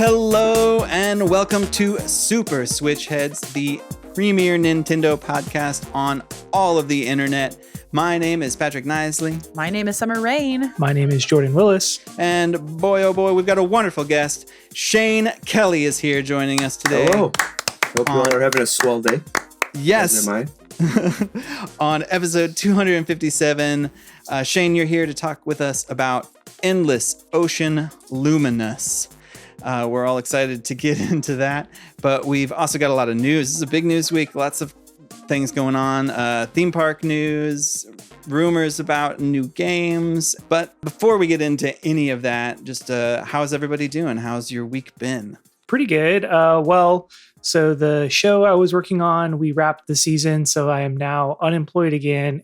Hello and welcome to Super Switch Headz, the premier Nintendo podcast on all of the internet. My name is Patrick Nisley. My name is Summer Rain. My name is Jordan Willis. And boy, oh boy, we've got a wonderful guest. Shane Kelley is here joining us today. Hello. Hope you all are having a swell day. Yes. On episode 257, Shane, you're here to talk with us about Endless Ocean Luminous. We're all excited to get into that, but we've also got a lot of news. This is a big news week. Lots of things going on. Theme park news, rumors about new games. But before we get into any of that, just how's everybody doing? How's your week been? Pretty good. So the show I was working on, we wrapped the season, so I am now unemployed again.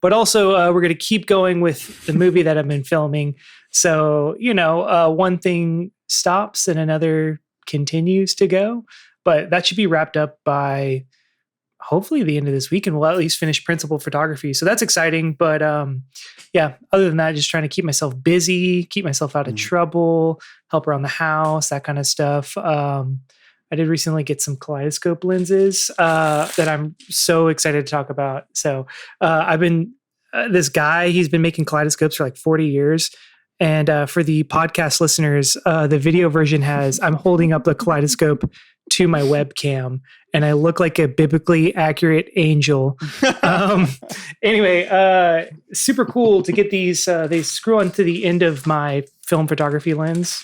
But also we're going to keep going with the movie that I've been filming. So, one thing stops and another continues to go, but that should be wrapped up by hopefully the end of this week, and we'll at least finish principal photography. So that's exciting. But other than that, just trying to keep myself busy, keep myself out of trouble, help around the house, that kind of stuff. I did recently get some kaleidoscope lenses that I'm so excited to talk about. So I've been this guy, he's been making kaleidoscopes for like 40 years. And for the podcast listeners, the video version I'm holding up the kaleidoscope to my webcam, and I look like a biblically accurate angel. Anyway, super cool to get these. They screw onto the end of my film photography lens,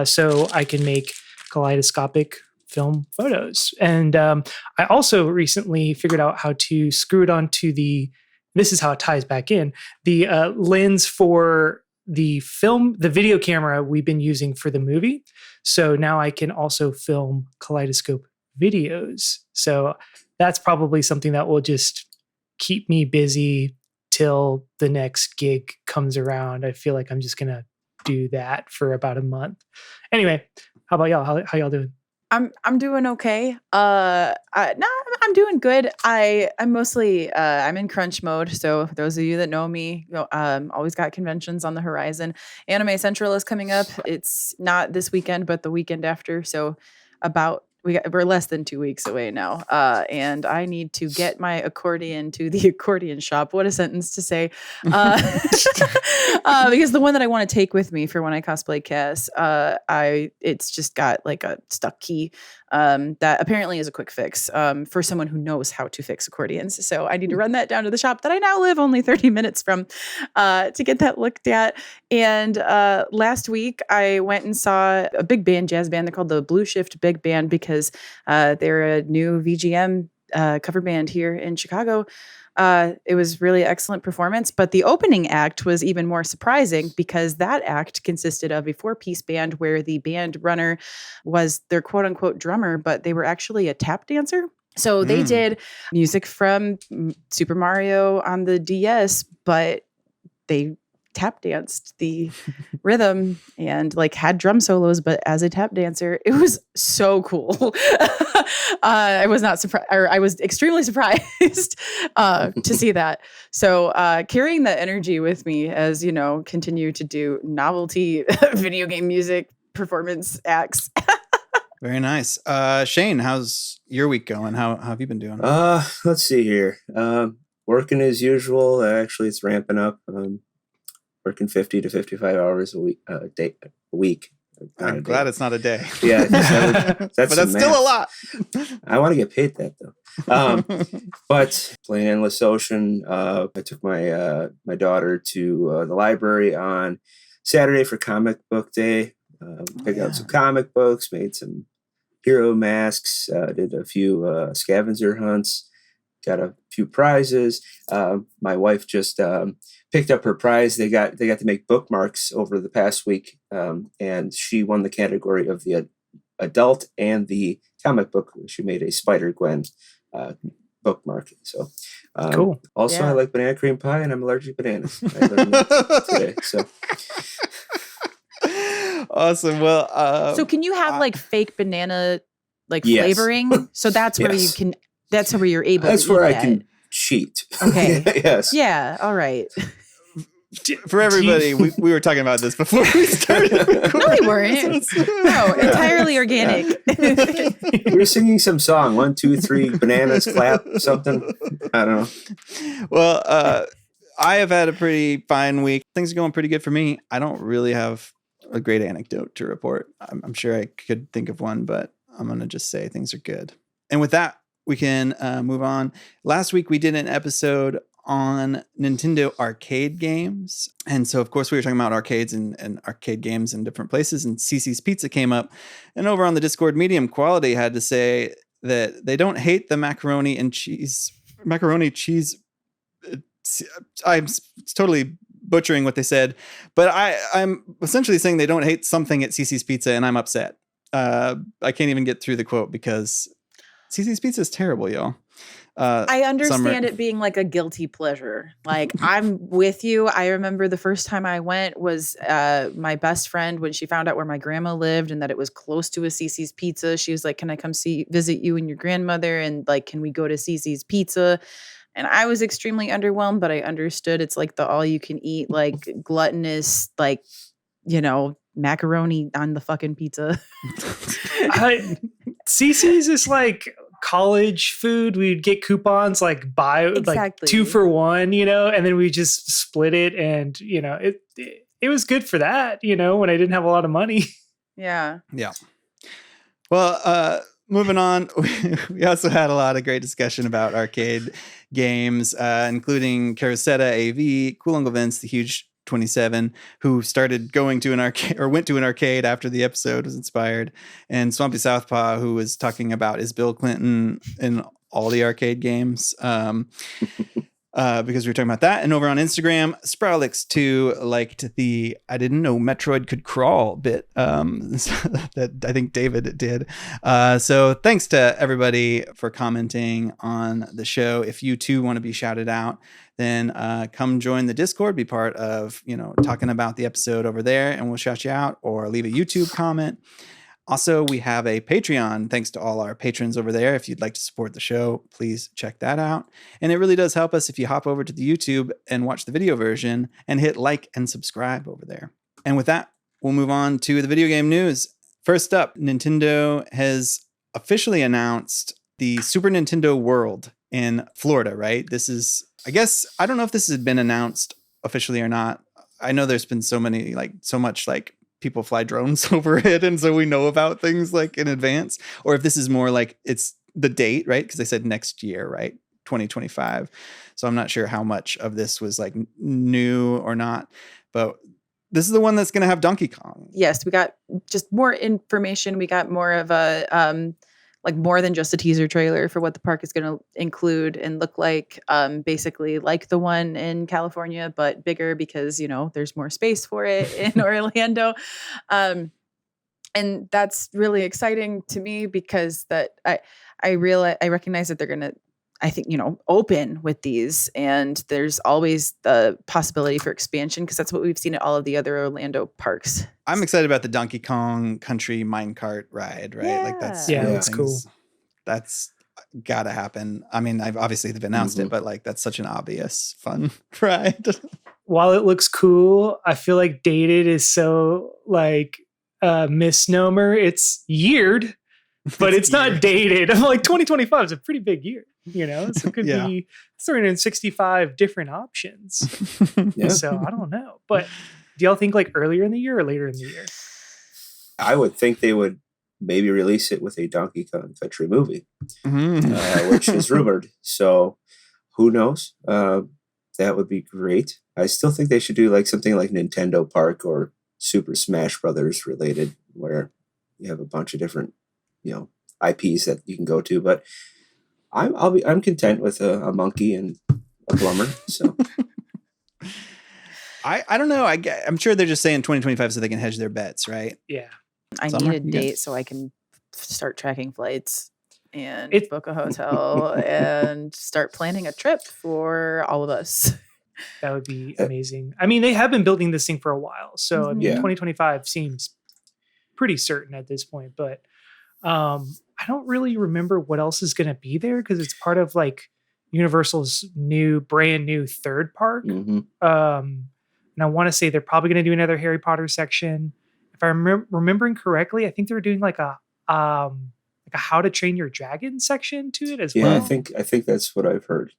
so I can make kaleidoscopic film photos. And I also recently figured out how to screw it onto this is how it ties back in, the lens for the video camera we've been using for the movie. So now I can also film kaleidoscope videos. So that's probably something that will just keep me busy till the next gig comes around. I feel like I'm just going to do that for about a month. Anyway, how about y'all? How y'all doing? I'm doing okay. I'm doing good. I'm mostly I'm in crunch mode. So those of you that know me, always got conventions on the horizon. Anime Central is coming up. It's not this weekend, but the weekend after. So we're less than 2 weeks away now. And I need to get my accordion to the accordion shop. What a sentence to say. Because the one that I want to take with me for when I cosplay Cass, it's just got like a stuck key that apparently is a quick fix for someone who knows how to fix accordions. So I need to run that down to the shop that I now live only 30 minutes from to get that looked at. And last week I went and saw a big band, jazz band. They're called the Blue Shift Big Band because they're a new VGM cover band here in Chicago. It was really excellent performance, but the opening act was even more surprising because that act consisted of a 4-piece band where the band runner was their quote unquote drummer, but they were actually a tap dancer. So they did music from Super Mario on the DS, but they tap danced the rhythm and like had drum solos, but as a tap dancer. It was so cool. I was not surprised, or I was extremely surprised to see that. So carrying that energy with me as, continue to do novelty video game music performance acts. Very nice. Shane, how's your week going? How have you been doing? Let's see here. Working as usual. Actually, it's ramping up. Working 50 to 55 hours a week. I'm glad it's not a day. Yeah, that's but that's still a lot. I want to get paid that though. But playing Endless Ocean, I took my daughter to the library on Saturday for comic book day. Picked out some comic books, made some hero masks, did a few scavenger hunts, got a few prizes. My wife just picked up her prize. They got to make bookmarks over the past week, and she won the category of the adult and the comic book. She made a Spider-Gwen bookmark. So cool. Also, I like banana cream pie, and I'm allergic to bananas. I learned that today. So awesome. Well, so can you have like fake banana yes. flavoring? So that's where you can. That's where you're able. That's to where eat I can cheat. Okay. Yes. Yeah. All right. For everybody, we were talking about this before we started. No, we weren't. No, entirely organic. We were singing some song. 1, 2, 3, bananas, clap, something. I don't know. Well, I have had a pretty fine week. Things are going pretty good for me. I don't really have a great anecdote to report. I'm sure I could think of one, but I'm going to just say things are good. And with that, we can move on. Last week, we did an episode on Nintendo arcade games. And so, of course, we were talking about arcades and arcade games in different places. And CC's Pizza came up. And over on the Discord, Medium Quality had to say that they don't hate the macaroni cheese. I'm totally butchering what they said, but I'm essentially saying they don't hate something at CC's Pizza, and I'm upset. I can't even get through the quote because CC's Pizza is terrible, y'all. I understand it being like a guilty pleasure. Like, I'm with you. I remember the first time I went was my best friend, when she found out where my grandma lived and that it was close to a CC's Pizza. She was like, "Can I come visit you and your grandmother? And like, can we go to CC's Pizza?" And I was extremely underwhelmed, but I understood it's like the all you can eat, like gluttonous, like, macaroni on the fucking pizza. CC's is like college food. We'd get coupons like buy like 2 for 1, and then we just split it. And, it was good for that, when I didn't have a lot of money. Yeah. Yeah. Well, moving on, we also had a lot of great discussion about arcade games, including Carosetta AV, Cool Uncle Vince, the huge 27, who started going to an arcade or went to an arcade after the episode was inspired, and Swampy Southpaw, who was talking about is Bill Clinton in all the arcade games. Because we were talking about that. And over on Instagram, Sprowlix2 liked the "I didn't know Metroid could crawl" bit that I think David did. So thanks to everybody for commenting on the show. If you too want to be shouted out, then come join the Discord, be part of, talking about the episode over there, and we'll shout you out, or leave a YouTube comment. Also, we have a Patreon, thanks to all our patrons over there. If you'd like to support the show, please check that out. And it really does help us if you hop over to the YouTube and watch the video version and hit like and subscribe over there. And with that, we'll move on to the video game news. First up, Nintendo has officially announced the Super Nintendo World in Florida, right? This is, I guess, I don't know if this has been announced officially or not. I know there's been so much people fly drones over it, and so we know about things like in advance, or if this is more like it's the date, right? Because they said next year, right? 2025. So I'm not sure how much of this was like new or not, but this is the one that's going to have Donkey Kong. Yes, we got just more information. We got more of a more than just a teaser trailer for what the park is going to include and look like, basically like the one in California, but bigger because, there's more space for it in Orlando. And that's really exciting to me because that I recognize that they're going to, I think, open with these, and there's always the possibility for expansion because that's what we've seen at all of the other Orlando parks. I'm excited about the Donkey Kong Country minecart ride, right? Yeah. Like that's cool. That's gotta happen. I mean, they've announced it, but like that's such an obvious fun ride. While it looks cool, I feel like dated is so like a misnomer. It's yeared, but it's not dated. I'm like 2025 is a pretty big year, so it could be 365 different options. So I don't know, but do y'all think like earlier in the year or later in the year? I would think they would maybe release it with a Donkey Kong Country movie, which is rumored. So who knows? That would be great. I still think they should do like something like Nintendo Park or Super Smash Brothers related, where you have a bunch of different, IPs that you can go to. But I'm content with a monkey and a plumber. So I don't know. I'm sure they're just saying 2025 so they can hedge their bets, right? Yeah. I need a date so I can start tracking flights and book a hotel and start planning a trip for all of us. That would be amazing. I mean, they have been building this thing for a while. So, I mean, 2025 seems pretty certain at this point. But I don't really remember what else is going to be there because it's part of like Universal's brand new third park. And I want to say they're probably going to do another Harry Potter section. If I'm remembering correctly, I think they're doing like a How to Train Your Dragon section to it as Yeah, well. I think that's what I've heard.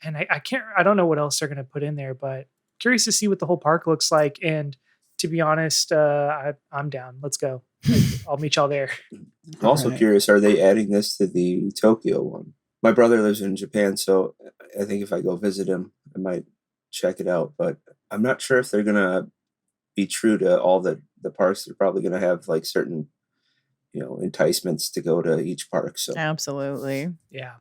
And I don't know what else they're going to put in there, but curious to see what the whole park looks like. And to be honest, I'm down. Let's go. I'll meet y'all there. I'm also curious, are they adding this to the Tokyo one? My brother lives in Japan, so I think if I go visit him, I might check it out. But I'm not sure if they're going to be true to all the parks. They're probably going to have like certain, enticements to go to each park. So Absolutely. Yeah.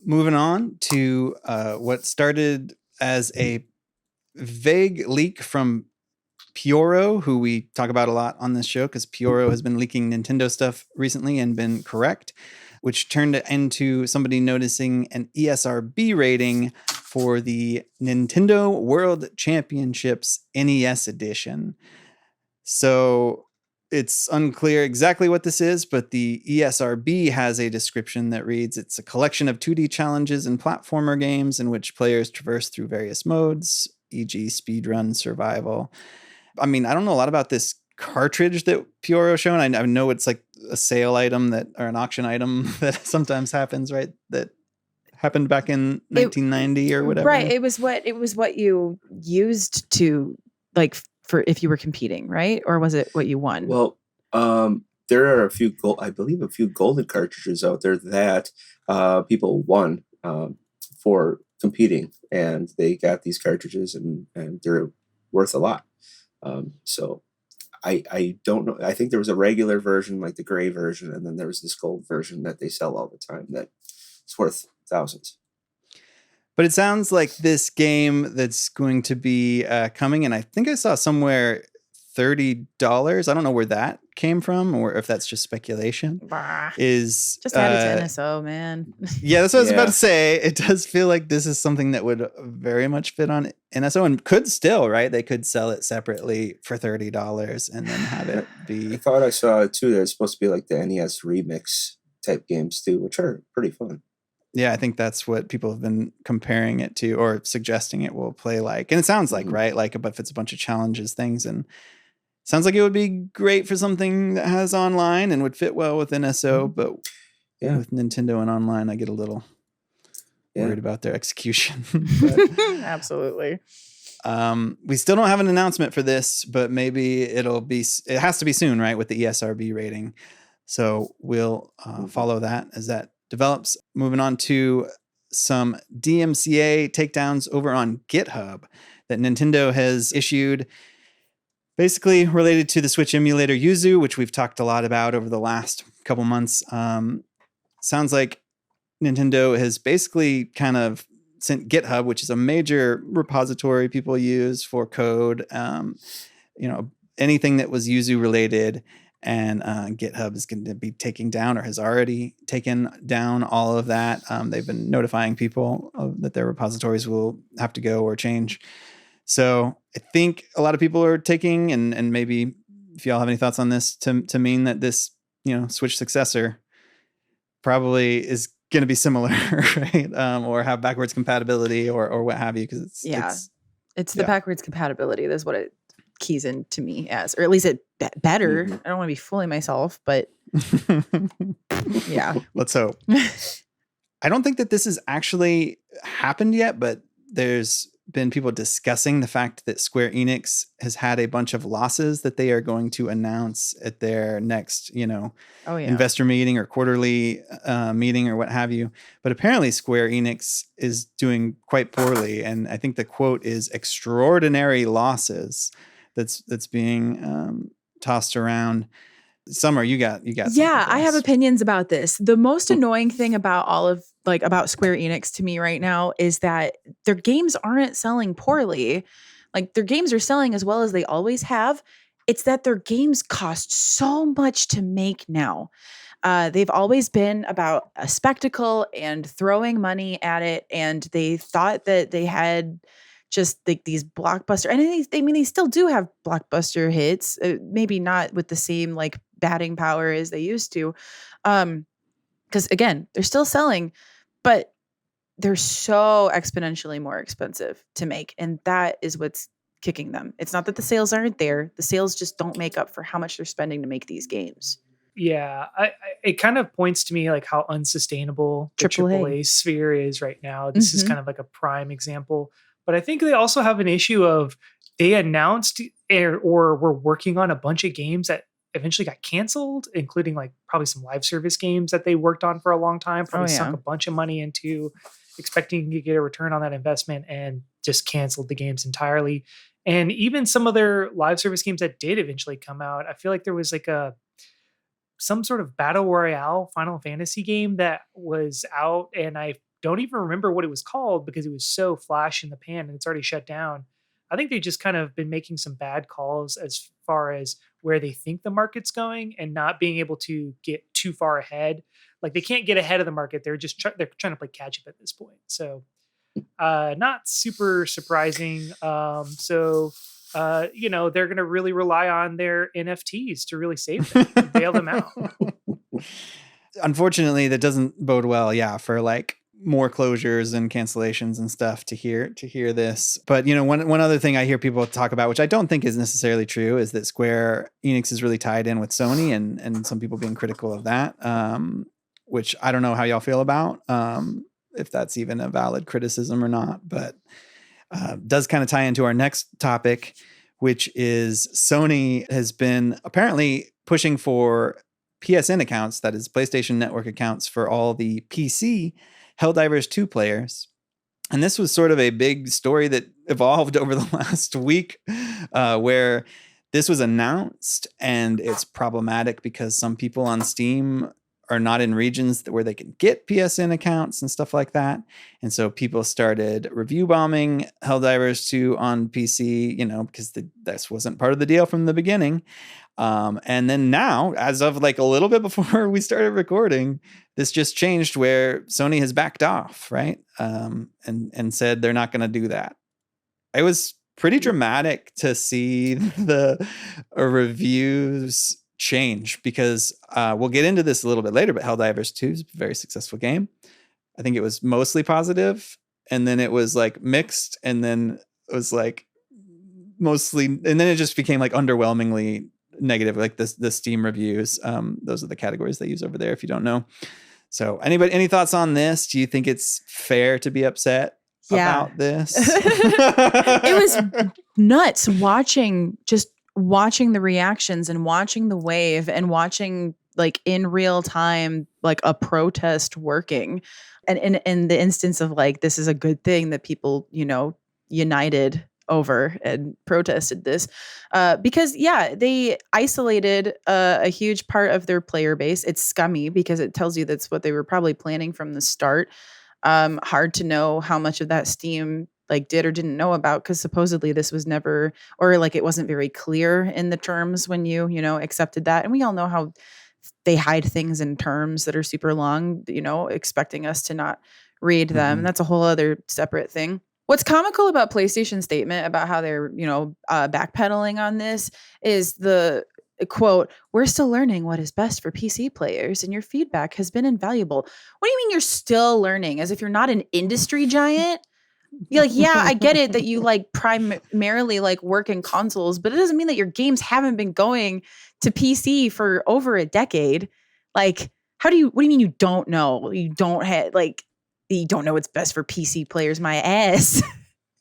Moving on to what started as a vague leak from Pioro, who we talk about a lot on this show because Pioro has been leaking Nintendo stuff recently and been correct, which turned into somebody noticing an ESRB rating for the Nintendo World Championships NES Edition. So it's unclear exactly what this is, but the ESRB has a description that reads, it's a collection of 2D challenges and platformer games in which players traverse through various modes, e.g. speedrun, survival. I mean, I don't know a lot about this cartridge that Pioro shown. I know it's like a sale item or an auction item that sometimes happens, right? That happened back in 1990 or whatever. Right. It was what you used to like for if you were competing, right? Or was it what you won? Well, there are a few golden cartridges out there that people won for competing, and they got these cartridges, and they're worth a lot. So I don't know. I think there was a regular version, like the gray version, and then there was this gold version that they sell all the time that's worth thousands. But it sounds like this game that's going to be coming, and I think I saw somewhere $30. I don't know where that came from or if that's just speculation. Is just add it to NSO, man. Yeah, that's what I was about to say. It does feel like this is something that would very much fit on NSO and could still, right? They could sell it separately for $30 and then have it be. I thought I saw it too. That it's supposed to be like the NES remix type games too, which are pretty fun. Yeah, I think that's what people have been comparing it to or suggesting it will play like. And it sounds like, right? Like, but if it's a bunch of challenges, things, and sounds like it would be great for something that has online and would fit well with NSO. But with Nintendo and online, I get a little worried about their execution. Absolutely. We still don't have an announcement for this, but maybe it has to be soon, right? With the ESRB rating. So we'll follow that as that develops. Moving on to some DMCA takedowns over on GitHub that Nintendo has issued, basically related to the Switch emulator Yuzu, which we've talked a lot about over the last couple months. Sounds like Nintendo has basically kind of sent GitHub, which is a major repository people use for code, anything that was Yuzu related. And GitHub is going to be taking down or has already taken down all of that. They've been notifying people that their repositories will have to go or change. So I think a lot of people are taking, and maybe if y'all have any thoughts on this, to mean that this, Switch successor probably is going to be similar, right? Or have backwards compatibility or what have you. Because it's the backwards compatibility. That's what it keys in to me as, or at least it better. I don't want to be fooling myself, but yeah. Let's hope. I don't think that this has actually happened yet, but there's been people discussing the fact that Square Enix has had a bunch of losses that they are going to announce at their next, investor meeting or quarterly meeting or what have you. But apparently Square Enix is doing quite poorly. And I think the quote is extraordinary losses that's being tossed around. Summer, you got yeah, I have opinions about this. The most annoying thing about about Square Enix to me right now is that their games aren't selling poorly. Like, their games are selling as well as they always have. It's that their games cost so much to make now. They've always been about a spectacle and throwing money at it, and they thought that they had just like these blockbuster, and they still do have blockbuster hits, maybe not with the same like batting power as they used to, because again, they're still selling, but they're so exponentially more expensive to make, and that is what's kicking them. It's not that the sales aren't there. The sales just don't make up for how much they're spending to make these games. Yeah, it kind of points to me like how unsustainable the AAA. AAA sphere is right now. This is Mhm. kind of like a prime example. But I think they also have an issue of they announced or were working on a bunch of games that eventually got canceled, including like probably some live service games that they worked on for a long time, probably sunk yeah. a bunch of money into, expecting to get a return on that investment, and just canceled the games entirely. And even some of their live service games that did eventually come out, I feel like there was like some sort of battle royale Final Fantasy game that was out, and I don't even remember what it was called because it was so flash in the pan and it's already shut down. I think they've just kind of been making some bad calls as far as where they think the market's going and not being able to get too far ahead. Like they can't get ahead of the market. They're just they're trying to play catch up at this point. So not super surprising. They're going to really rely on their NFTs to really save them, and bail them out. Unfortunately, that doesn't bode well, for like more closures and cancellations and stuff to hear this. But one other thing I hear people talk about, which I don't think is necessarily true, is that Square Enix is really tied in with Sony, and some people being critical of that, which I don't know how y'all feel about, if that's even a valid criticism or not, but does kind of tie into our next topic, which is Sony has been apparently pushing for PSN accounts, that is PlayStation Network accounts, for all the PC Helldivers 2 players. And this was sort of a big story that evolved over the last week, where this was announced, and it's problematic because some people on Steam are not in regions where they can get PSN accounts and stuff like that. And so people started review bombing Helldivers 2 on PC, because this wasn't part of the deal from the beginning. And then now, as of like a little bit before we started recording, this just changed where Sony has backed off, right? And said they're not going to do that. It was pretty dramatic to see the reviews change, because we'll get into this a little bit later, but Helldivers 2 is a very successful game. I think it was mostly positive, and then it was like mixed, and then it was like mostly, and then it just became like underwhelmingly negative, like the Steam reviews. Those are the categories they use over there, if you don't know. So any thoughts on this? Do you think it's fair to be upset about this? It was nuts watching the reactions and watching the wave and watching like in real time, like a protest working. And in the instance of like, this is a good thing that people, united over and protested this, because they isolated a huge part of their player base. It's scummy because it tells you that's what they were probably planning from the start. Hard to know how much of that Steam like did or didn't know about, because supposedly this was never, or like it wasn't very clear in the terms when you accepted that. And we all know how they hide things in terms that are super long, expecting us to not read them. Mm-hmm. That's a whole other separate thing. What's comical about PlayStation's statement about how they're, backpedaling on this is the quote, "We're still learning what is best for PC players, and your feedback has been invaluable." What do you mean you're still learning? As if you're not an industry giant? You're like, yeah, I get it that you like primarily like work in consoles, but it doesn't mean that your games haven't been going to PC for over a decade. Like, what do you mean you don't know? You don't know what's best for PC players, my ass.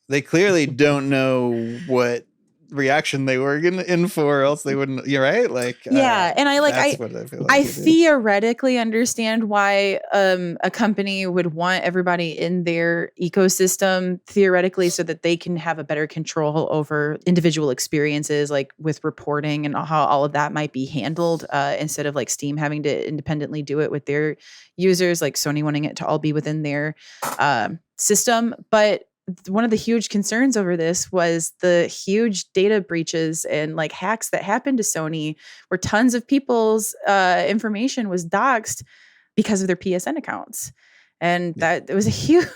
They clearly don't know what reaction they were in for, or else they wouldn't. You're right. Like, and I theoretically understand why a company would want everybody in their ecosystem theoretically, so that they can have a better control over individual experiences, like with reporting and how all of that might be handled, instead of like Steam having to independently do it with their users, like Sony wanting it to all be within their system. But one of the huge concerns over this was the huge data breaches and like hacks that happened to Sony, where tons of people's information was doxed because of their PSN accounts. And that was a huge,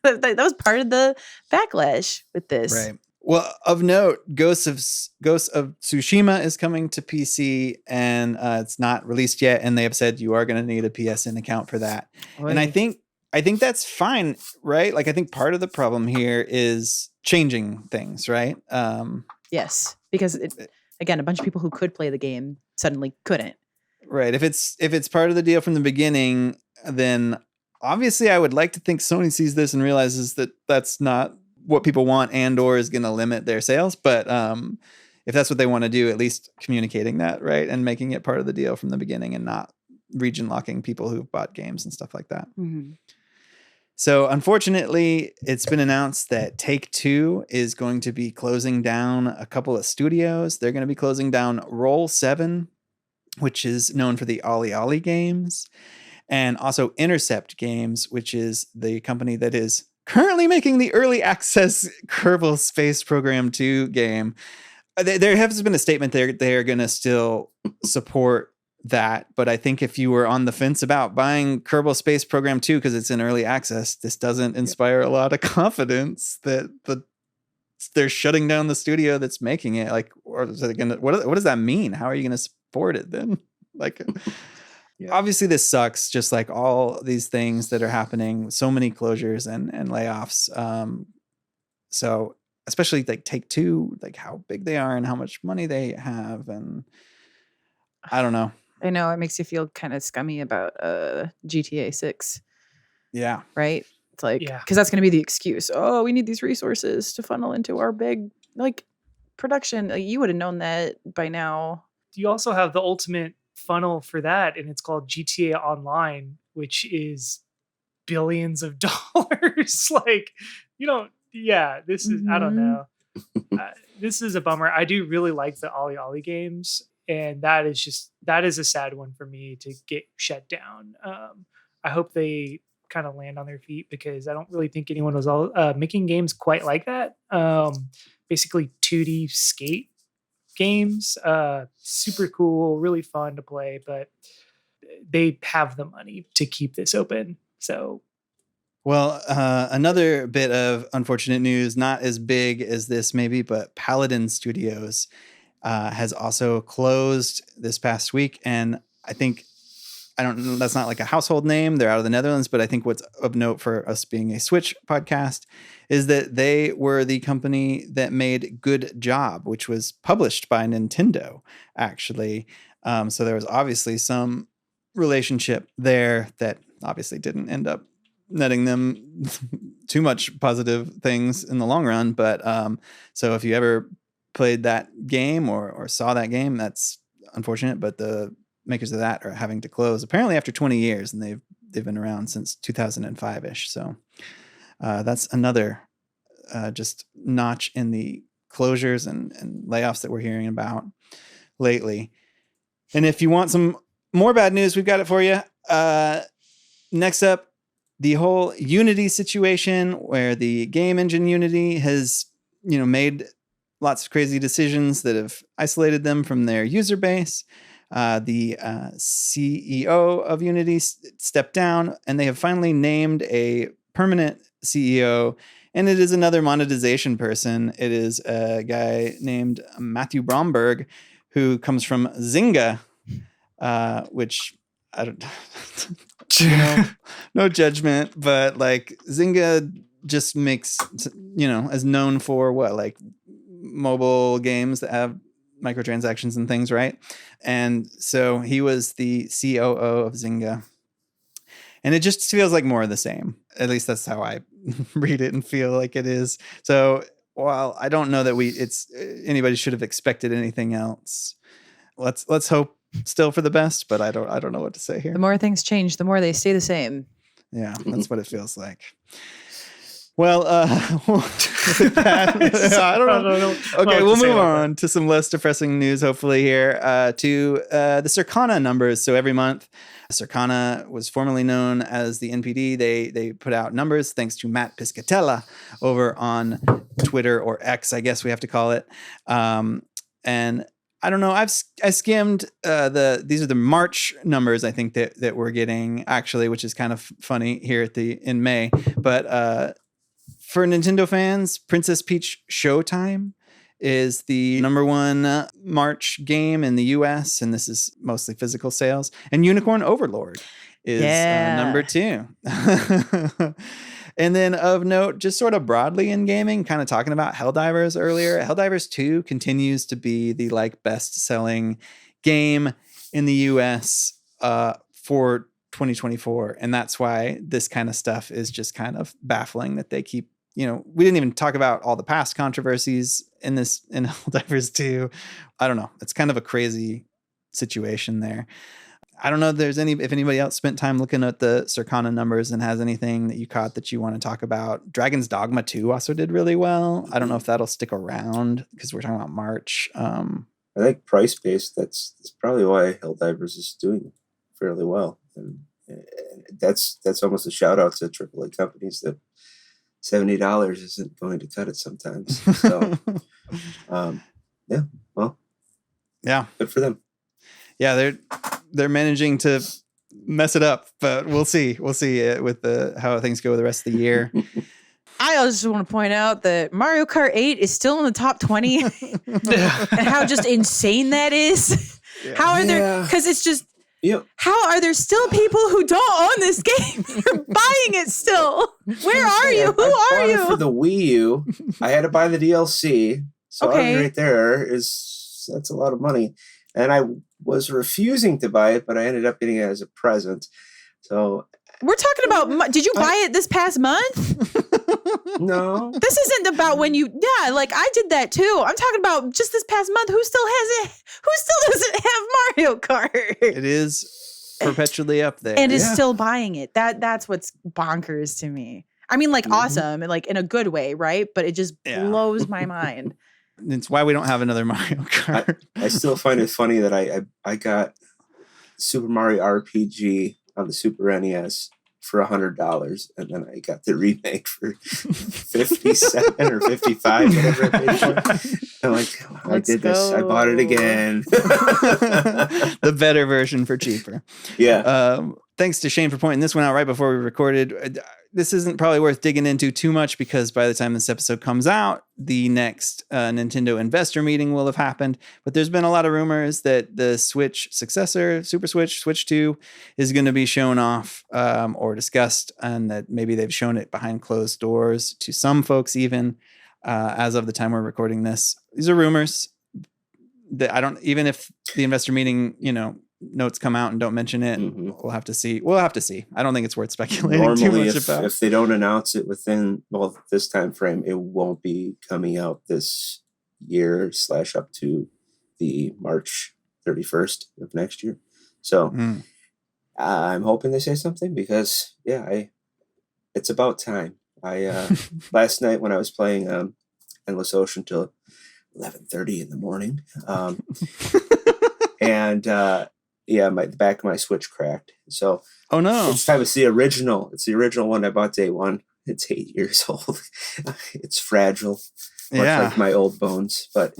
that was part of the backlash with this. Right. Well, of note, Ghosts of Tsushima is coming to PC, and it's not released yet. And they have said you are going to need a PSN account for that. Oy. And I think I think that's fine, right? Like, I think part of the problem here is changing things, right? Yes, because again, a bunch of people who could play the game suddenly couldn't. Right. If it's part of the deal from the beginning, then obviously I would like to think Sony sees this and realizes that that's not what people want and or is going to limit their sales. But if that's what they want to do, at least communicating that, right, and making it part of the deal from the beginning and not region locking people who've bought games and stuff like that. Mm-hmm. So unfortunately, it's been announced that Take-Two is going to be closing down a couple of studios. They're going to be closing down Roll7, which is known for the Ollie Ollie games, and also Intercept Games, which is the company that is currently making the early access Kerbal Space Program 2 game. There has been a statement they're going to still support that, but I think if you were on the fence about buying Kerbal Space Program 2 because it's in early access, this doesn't inspire a lot of confidence that they're shutting down the studio that's making it. Like, or is it gonna, what does that mean? How are you going to support it then? Like, obviously this sucks, just like all these things that are happening, so many closures and layoffs. So especially like Take-Two, like how big they are and how much money they have. And I don't know. I know it makes you feel kind of scummy about GTA 6. Yeah. Right? It's like, because that's going to be the excuse. Oh, we need these resources to funnel into our big like production. Like, you would have known that by now. You also have the ultimate funnel for that, and it's called GTA Online, which is billions of dollars. Like, you don't, this is, I don't know. This is a bummer. I do really like the Ollie Ollie games, and that is a sad one for me to get shut down. I hope they kind of land on their feet, because I don't really think anyone was making games quite like that. Basically 2D skate games, super cool, really fun to play, but they have the money to keep this open. So, well, another bit of unfortunate news, not as big as this maybe, but Paladin Studios has also closed this past week. And I think, I don't know, that's not like a household name. They're out of the Netherlands, but I think what's of note for us being a Switch podcast is that they were the company that made Good Job, which was published by Nintendo, actually. So there was obviously some relationship there that obviously didn't end up netting them too much positive things in the long run. But so if you ever played that game or saw that game, that's unfortunate. But the makers of that are having to close apparently after 20 years, and they've been around since 2005-ish. So that's another just notch in the closures and layoffs that we're hearing about lately. And if you want some more bad news, we've got it for you. Next up, the whole Unity situation, where the game engine Unity has, made lots of crazy decisions that have isolated them from their user base. The CEO of Unity stepped down, and they have finally named a permanent CEO, and it is another monetization person. It is a guy named Matthew Bromberg, who comes from Zynga, which I don't, no judgment, but like Zynga just makes, is known for what, like mobile games that have microtransactions and things, right? And so he was the COO of Zynga, and it just feels like more of the same. At least that's how I read it and feel like it is. So while I don't know that anybody should have expected anything else, let's hope still for the best, but I don't know what to say here. The more things change, the more they stay the same. Yeah, that's what it feels like. Well, with that, I don't know. Okay, we'll move on to some less depressing news, hopefully, here, to the Circana numbers. So every month, Circana was formerly known as the NPD. They put out numbers thanks to Matt Piscatella over on Twitter, or X, I guess we have to call it. And I don't know. I skimmed these are the March numbers, I think, that we're getting, actually, which is kind of funny here in May. But for Nintendo fans, Princess Peach Showtime is the number one March game in the US, and this is mostly physical sales, and Unicorn Overlord is number 2. And then of note, just sort of broadly in gaming, kind of talking about Helldivers earlier, Helldivers 2 continues to be the like best-selling game in the US for 2024. And that's why this kind of stuff is just kind of baffling that they keep, we didn't even talk about all the past controversies in Helldivers 2. I don't know. It's kind of a crazy situation there. I don't know if anybody else spent time looking at the Circana numbers and has anything that you caught that you want to talk about. Dragon's Dogma 2 also did really well. I don't know if that'll stick around because we're talking about March. I think price-based, that's probably why Helldivers is doing fairly well. And that's almost a shout out to AAA companies that $70 isn't going to cut it sometimes. So, yeah, good for them. Yeah, they're managing to mess it up, but we'll see. We'll see with how things go the rest of the year. I also just want to point out that Mario Kart 8 is still in the top 20 and how just insane that is. Yeah. How are there? Because it's just, how are there still people who don't own this game? They're buying it still. Where are you? Who are you? For the Wii U, I had to buy the DLC. So right there that's a lot of money. And I was refusing to buy it, but I ended up getting it as a present. So we're talking about, did you buy it this past month? No. This isn't about when I did that too. I'm talking about just this past month. Who still has it? Who still doesn't have Mario Kart? It is perpetually up there. And is still buying it. That's what's bonkers to me. I mean, awesome and in a good way, right? But it just blows my mind. It's why we don't have another Mario Kart. I still find it funny that I got Super Mario RPG on the Super NES for $100, and then I got the remake for 57 or 55, whatever I paid for. I'm like, I did this. I bought it again. The better version for cheaper. Yeah. Thanks to Shane for pointing this one out right before we recorded. This isn't probably worth digging into too much because by the time this episode comes out, the next Nintendo investor meeting will have happened. But there's been a lot of rumors that the Switch successor, Super Switch, Switch 2, is going to be shown off or discussed, and that maybe they've shown it behind closed doors to some folks even as of the time we're recording this. These are rumors that even if the investor meeting, notes come out and don't mention it, we'll have to see. I don't think it's worth speculating too much about. If they don't announce it within this time frame, it won't be coming out this year / up to the March 31st of next year. So I'm hoping they say something because it's about time. I last night when I was playing Endless Ocean till 11:30 in the morning, and the back of my Switch cracked. So oh no, it's time. It's the original one I bought day one. It's 8 years old. It's fragile, much like my old bones. But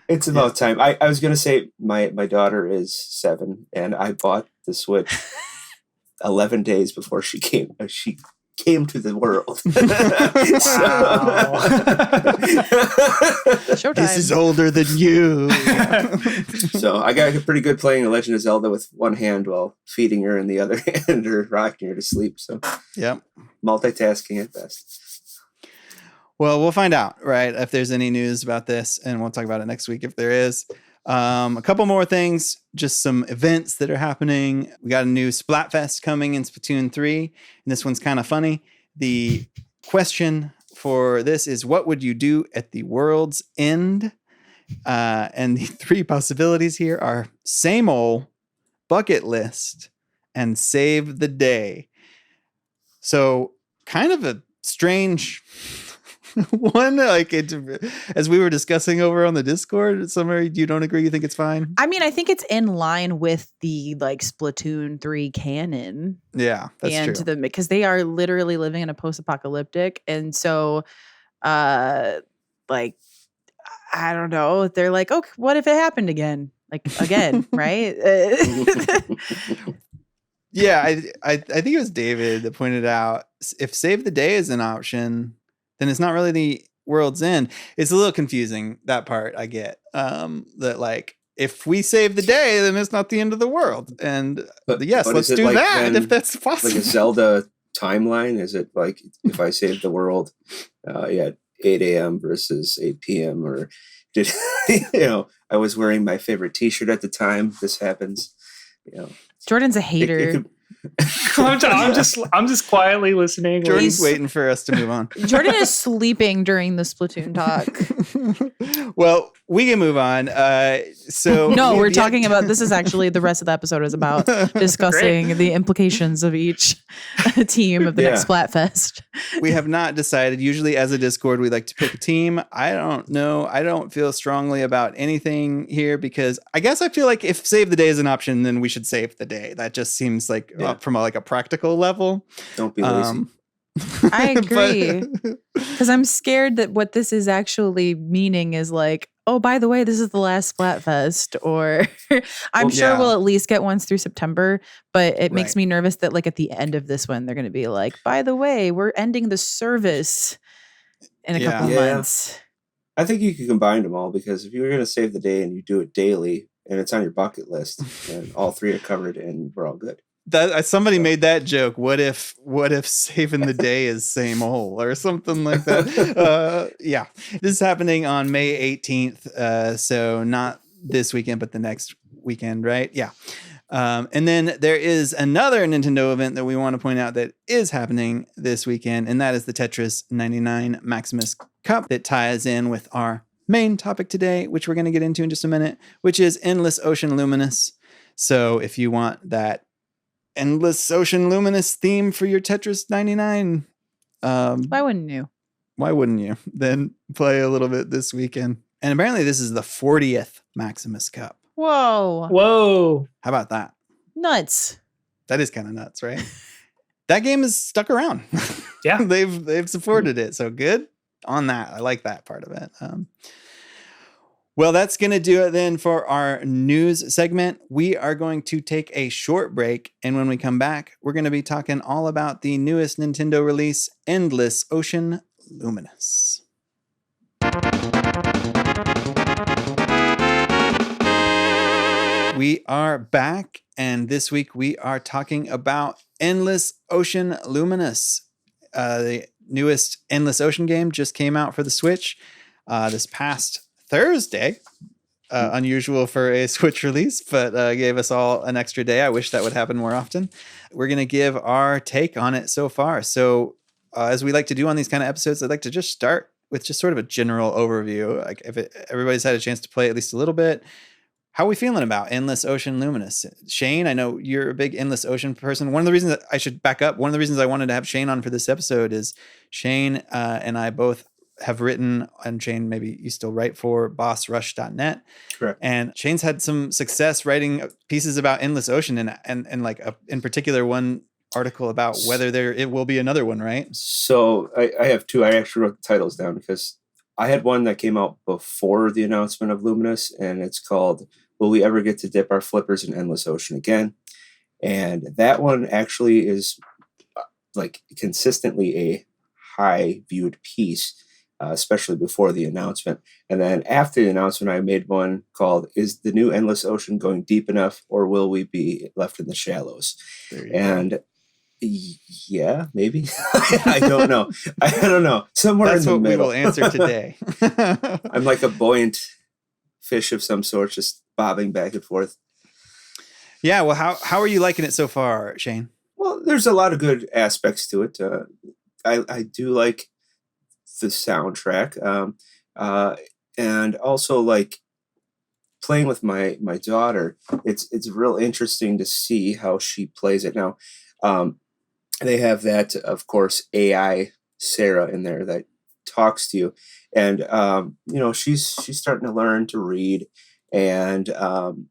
it's about time. I was gonna say my daughter is 7, and I bought the Switch 11 days before she came. She came to the world. Showtime. This is older than you. So I got pretty good playing The Legend of Zelda with one hand while feeding her in the other hand or rocking her to sleep. So multitasking at best. Well, we'll find out, right, if there's any news about this, and we'll talk about it next week if there is. A couple more things, just some events that are happening. We got a new Splatfest coming in Splatoon 3, and this one's kind of funny. The question for this is, what would you do at the world's end? And the 3 possibilities here are same old, bucket list, and save the day. So kind of a strange one, as we were discussing over on the Discord. Summer, you don't agree? You think it's fine? I mean, I think it's in line with the Splatoon 3 canon. Yeah, that's true. Because they are literally living in a post-apocalyptic, and so, I don't know. They're like, okay, what if it happened again? Again, right? Yeah, I think it was David that pointed out if save the day is an option, then it's not really the world's end. It's a little confusing, that part I get. That if we save the day, then it's not the end of the world. And yes, but let's is it do like that then, if that's possible. like a Zelda timeline? Is it like if I save the world at 8 a.m. versus 8 p.m. or did I was wearing my favorite T-shirt at the time this happens. Jordan's a hater. I'm just quietly listening. Jordan's waiting for us to move on. Jordan is sleeping during the Splatoon talk. Well, we can move on. So no, we're talking about, this is actually, the rest of the episode is about discussing the implications of each team of the next Splatfest. We have not decided. Usually as a Discord, we like to pick a team. I don't know. I don't feel strongly about anything here because I guess I feel like if save the day is an option, then we should save the day. That just seems like from a practical level. Don't be lazy. I agree. Because I'm scared that what this is actually meaning is like, oh, by the way, this is the last Splatfest. Or I'm sure we'll at least get ones through September. But it makes me nervous that like at the end of this one, they're going to be like, by the way, we're ending the service in a couple months. I think you could combine them all because if you were going to save the day and you do it daily and it's on your bucket list, and all three are covered and we're all good. Somebody made that joke. What if saving the day is same old or something like that? This is happening on May 18th. So not this weekend, but the next weekend, right? Yeah. And then there is another Nintendo event that we want to point out that is happening this weekend, and that is the Tetris 99 Maximus Cup that ties in with our main topic today, which we're going to get into in just a minute, which is Endless Ocean Luminous. So if you want that Endless Ocean Luminous theme for your Tetris 99. Why wouldn't you? Why wouldn't you? Then play a little bit this weekend. And apparently this is the 40th Maximus Cup. Whoa. How about that? Nuts. That is kind of nuts, right? That game is stuck around. Yeah. They've supported it. So good on that. I like that part of it. Well, that's going to do it then for our news segment. We are going to take a short break. And when we come back, we're going to be talking all about the newest Nintendo release, Endless Ocean Luminous. We are back. And this week we are talking about Endless Ocean Luminous. The newest Endless Ocean game just came out for the Switch this past Thursday. Unusual for a Switch release, but gave us all an extra day. I wish that would happen more often. We're going to give our take on it so far. So as we like to do on these kind of episodes, I'd like to just start with just sort of a general overview. Like if everybody's had a chance to play at least a little bit, how are we feeling about Endless Ocean Luminous? Shane, I know you're a big Endless Ocean person. One of the reasons that I should back up, one of the reasons I wanted to have Shane on for this episode is Shane and I both have written, and Shane, maybe you still write for bossrush.net. Correct. And Shane's had some success writing pieces about Endless Ocean and like in particular one article about whether it will be another one, right? So I have two. I actually wrote the titles down because I had one that came out before the announcement of Luminous, and it's called Will We Ever Get to Dip Our Flippers in Endless Ocean Again? And that one actually is like consistently a high viewed piece. Especially before the announcement. And then after the announcement, I made one called, Is the New Endless Ocean Going Deep Enough, or Will We Be Left in the Shallows? And yeah, maybe. I don't know. I don't know. Somewhere That's in the what middle. we will answer today. I'm like a buoyant fish of some sort, just bobbing back and forth. Yeah, well, how are you liking it so far, Shane? Well, there's a lot of good aspects to it. I do like the soundtrack, and also like playing with my daughter. It's real interesting to see how she plays it now. They have that, of course, AI Sarah in there that talks to you, and she's starting to learn to read, and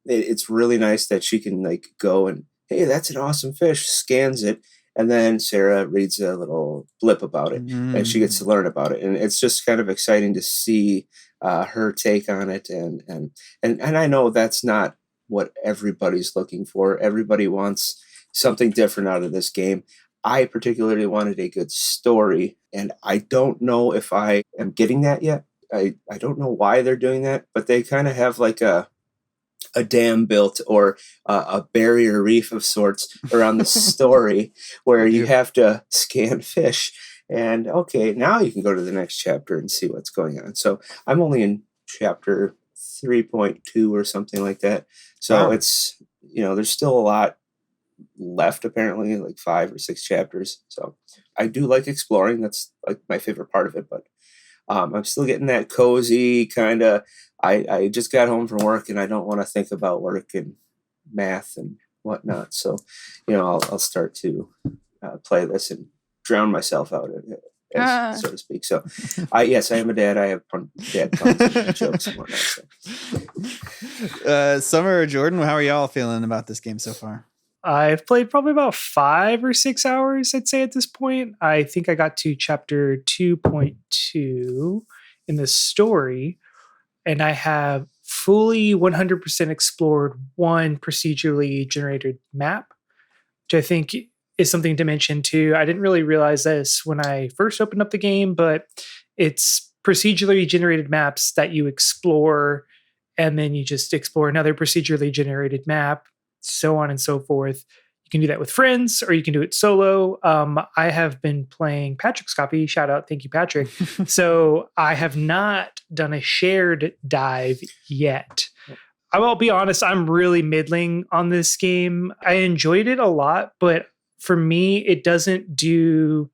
it's really nice that she can like go and, hey, that's an awesome fish, scans it. And then Sarah reads a little blip about it, and she gets to learn about it. And it's just kind of exciting to see her take on it. And I know that's not what everybody's looking for. Everybody wants something different out of this game. I particularly wanted a good story, and I don't know if I am getting that yet. I don't know why they're doing that, but they kind of have like a a dam built or a barrier reef of sorts around the story where you have to scan fish. And okay, now you can go to the next chapter and see what's going on. So I'm only in chapter 3.2 or something like that. So it's, there's still a lot left, apparently, like 5 or 6 chapters. So I do like exploring. That's like my favorite part of it. But I'm still getting that cozy kind of, I just got home from work and I don't want to think about work and math and whatnot. So, I'll start to play this and drown myself out, so to speak. So, yes, I am a dad. I have dad puns and jokes and whatnot. So. Summer or Jordan, how are y'all feeling about this game so far? I've played probably about 5 or 6 hours, I'd say, at this point. I think I got to chapter 2.2 in the story, and I have fully 100% explored one procedurally generated map, which I think is something to mention too. I didn't really realize this when I first opened up the game, but it's procedurally generated maps that you explore, and then you just explore another procedurally generated map, so on and so forth. You can do that with friends or you can do it solo. I have been playing Patrick's copy. Shout out. Thank you, Patrick. So I have not done a shared dive yet. I will be honest, I'm really middling on this game. I enjoyed it a lot, but for me, it doesn't do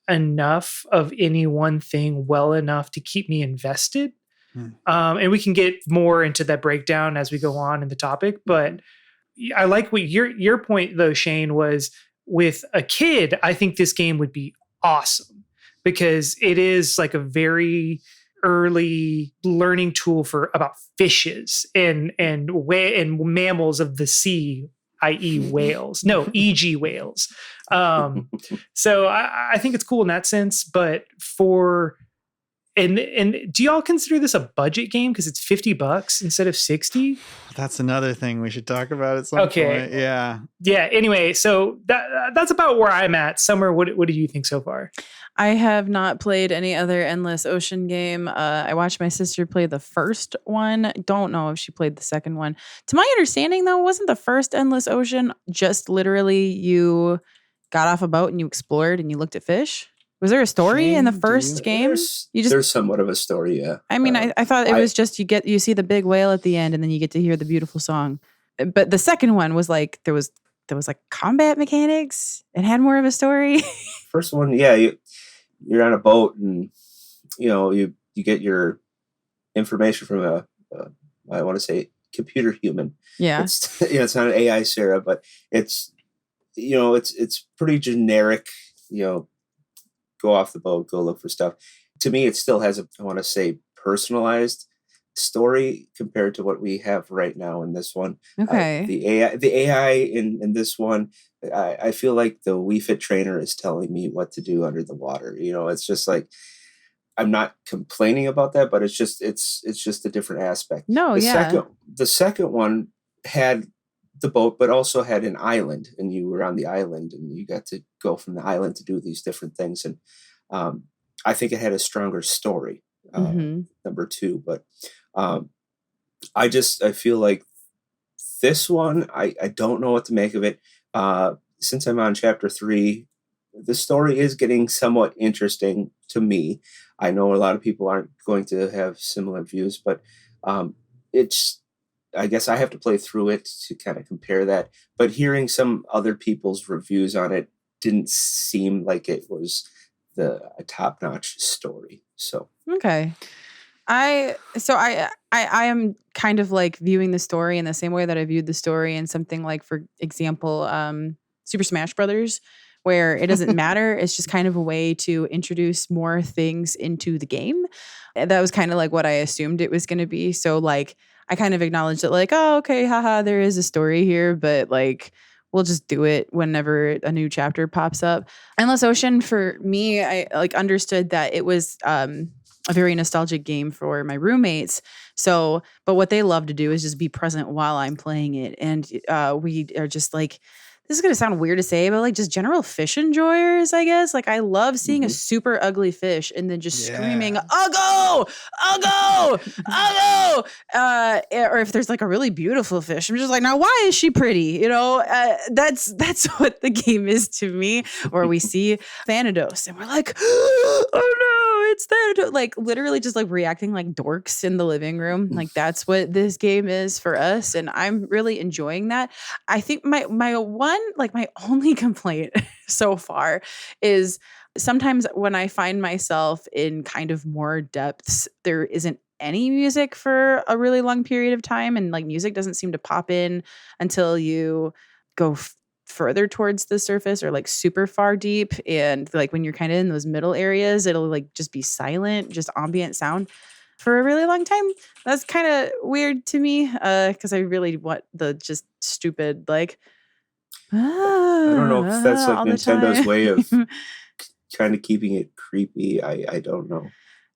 enough of any one thing well enough to keep me invested. And we can get more into that breakdown as we go on in the topic, but I like what your point though, Shane, was with a kid. I think this game would be awesome because it is like a very early learning tool for about fishes and mammals of the sea, i.e. whales. No, e.g. whales. So I think it's cool in that sense, but And do y'all consider this a budget game because it's $50 instead of $60? That's another thing we should talk about at some point. Yeah. Anyway, so that's about where I'm at. Summer, what do you think so far? I have not played any other Endless Ocean game. I watched my sister play the first one. Don't know if she played the second one. To my understanding, though, wasn't the first Endless Ocean just literally you got off a boat and you explored and you looked at fish? Was there a story in the first game? There's somewhat of a story, yeah. I mean, I thought it was just you see the big whale at the end, and then you get to hear the beautiful song. But the second one was like there was like combat mechanics and had more of a story. First one, yeah, you're on a boat, and you get your information from a I want to say computer human. Yeah, it's not an AI Sarah, but it's it's pretty generic. Go off the boat, go look for stuff. To me, it still has I want to say, personalized story compared to what we have right now in this one. Okay. The AI in this one, I feel like the Wii Fit trainer is telling me what to do under the water. It's just like, I'm not complaining about that, but it's just a different aspect. No, The second one had the boat, but also had an island, and you were on the island and you got to go from the island to do these different things. And I think it had a stronger story, number 2. But I feel like this one, I don't know what to make of it. Since I'm on chapter 3, the story is getting somewhat interesting to me. I know a lot of people aren't going to have similar views, but I guess I have to play through it to kind of compare that. But hearing some other people's reviews on it didn't seem like it was a top-notch story. So okay, I am kind of like viewing the story in the same way that I viewed the story in something like, for example, Super Smash Brothers, where it doesn't matter. It's just kind of a way to introduce more things into the game. And that was kind of like what I assumed it was going to be. So like, I kind of acknowledged it like, oh, okay, haha, there is a story here, but like, we'll just do it whenever a new chapter pops up. Endless Ocean, for me, I like understood that it was a very nostalgic game for my roommates. So, but what they love to do is just be present while I'm playing it. And we are just like, this is going to sound weird to say, but like just general fish enjoyers, I guess. Like I love seeing a super ugly fish and then just screaming, "Uggo! Uggo! Uggo!" Or if there's like a really beautiful fish, I'm just like, now why is she pretty? You know, that's what the game is to me. Or we see Thanatos and we're like, oh no, it's Thanatos. Like literally just like reacting like dorks in the living room. Like that's what this game is for us. And I'm really enjoying that. I think my only complaint so far is sometimes when I find myself in kind of more depths, there isn't any music for a really long period of time. And like music doesn't seem to pop in until you go further towards the surface or like super far deep. And like when you're kind of in those middle areas, it'll like just be silent, just ambient sound for a really long time. That's kind of weird to me because I really want the just stupid like, I don't know if that's like Nintendo's way of kind of keeping it creepy. I don't know.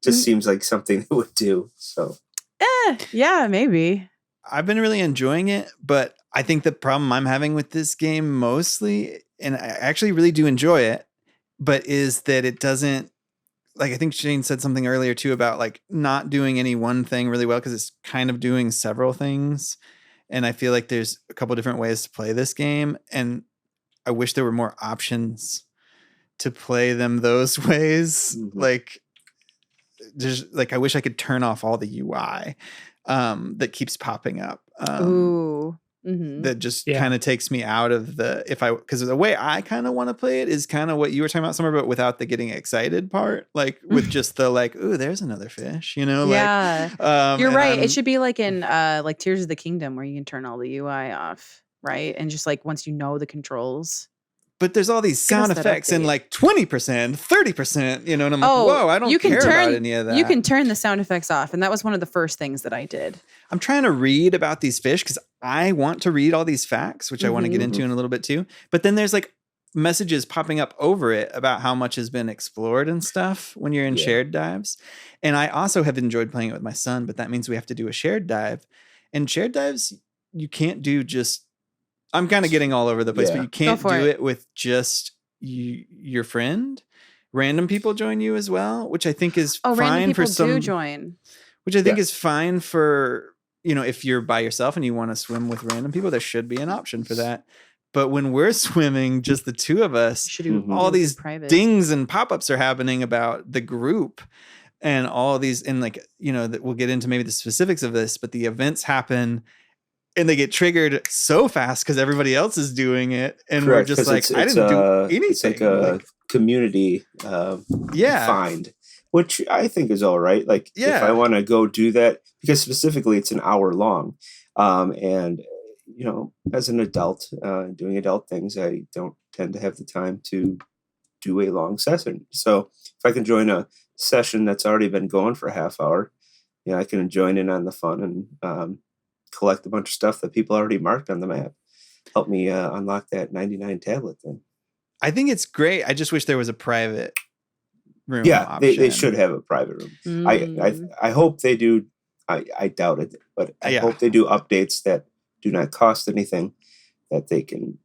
Just seems like something it would do. So yeah, maybe. I've been really enjoying it, but I think the problem I'm having with this game mostly, and I actually really do enjoy it, but is that it doesn't, like I think Shane said something earlier too about like not doing any one thing really well because it's kind of doing several things. And I feel like there's a couple different ways to play this game. And I wish there were more options to play them those ways. Like, there's like, I wish I could turn off all the UI that keeps popping up. That just kind of takes me out of because the way I kind of want to play it is kind of what you were talking about, Summer, but without the getting excited part, like with just the like, ooh, there's another fish, you know? Yeah. Like, you're right. It should be like in like Tears of the Kingdom where you can turn all the UI off, right? And just like once you know the controls. But there's all these sound effects in like 20%, 30%, you know, and I'm like, whoa, I don't care about any of that. You can turn the sound effects off. And that was one of the first things that I did. I'm trying to read about these fish because I want to read all these facts, which I want to get into in a little bit too. But then there's like messages popping up over it about how much has been explored and stuff when you're in shared dives. And I also have enjoyed playing it with my son, but that means we have to do a shared dive. And shared dives, you can't do just, I'm kind of getting all over the place, but you can't do it with just your friend. Random people join you as well, which I think is fine for some. Random people do join. Which I think is fine for, you know, if you're by yourself and you want to swim with random people, there should be an option for that. But when we're swimming, just the two of us, all these dings and pop-ups are happening about the group and all these, and like, you know, that we'll get into maybe the specifics of this, but the events happen and they get triggered so fast because everybody else is doing it. And we're just like, I didn't do anything. It's like a community find, which I think is all right. Like if I want to go do that, because specifically it's an hour long. And, you know, as an adult doing adult things, I don't tend to have the time to do a long session. So if I can join a session that's already been going for a half hour, I can join in on the fun and collect a bunch of stuff that people already marked on the map. Help me unlock that 99 tablet thing. I think it's great. I just wish there was a private room. Yeah, they should have a private room. I hope they do. I doubt it, but I hope they do updates that do not cost anything, that they can,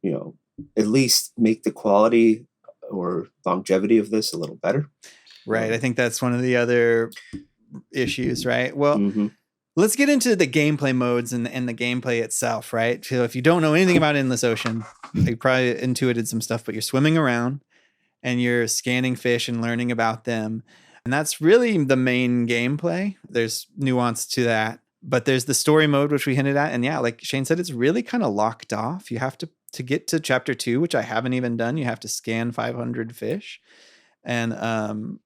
at least make the quality or longevity of this a little better. Right. I think that's one of the other issues, right? Well, let's get into the gameplay modes and the gameplay itself, right? So if you don't know anything about Endless Ocean, you probably intuited some stuff, but you're swimming around and you're scanning fish and learning about them. And that's really the main gameplay. There's nuance to that, but there's the story mode, which we hinted at. And like Shane said, it's really kind of locked off. You have to get to chapter 2, which I haven't even done. You have to scan 500 fish. And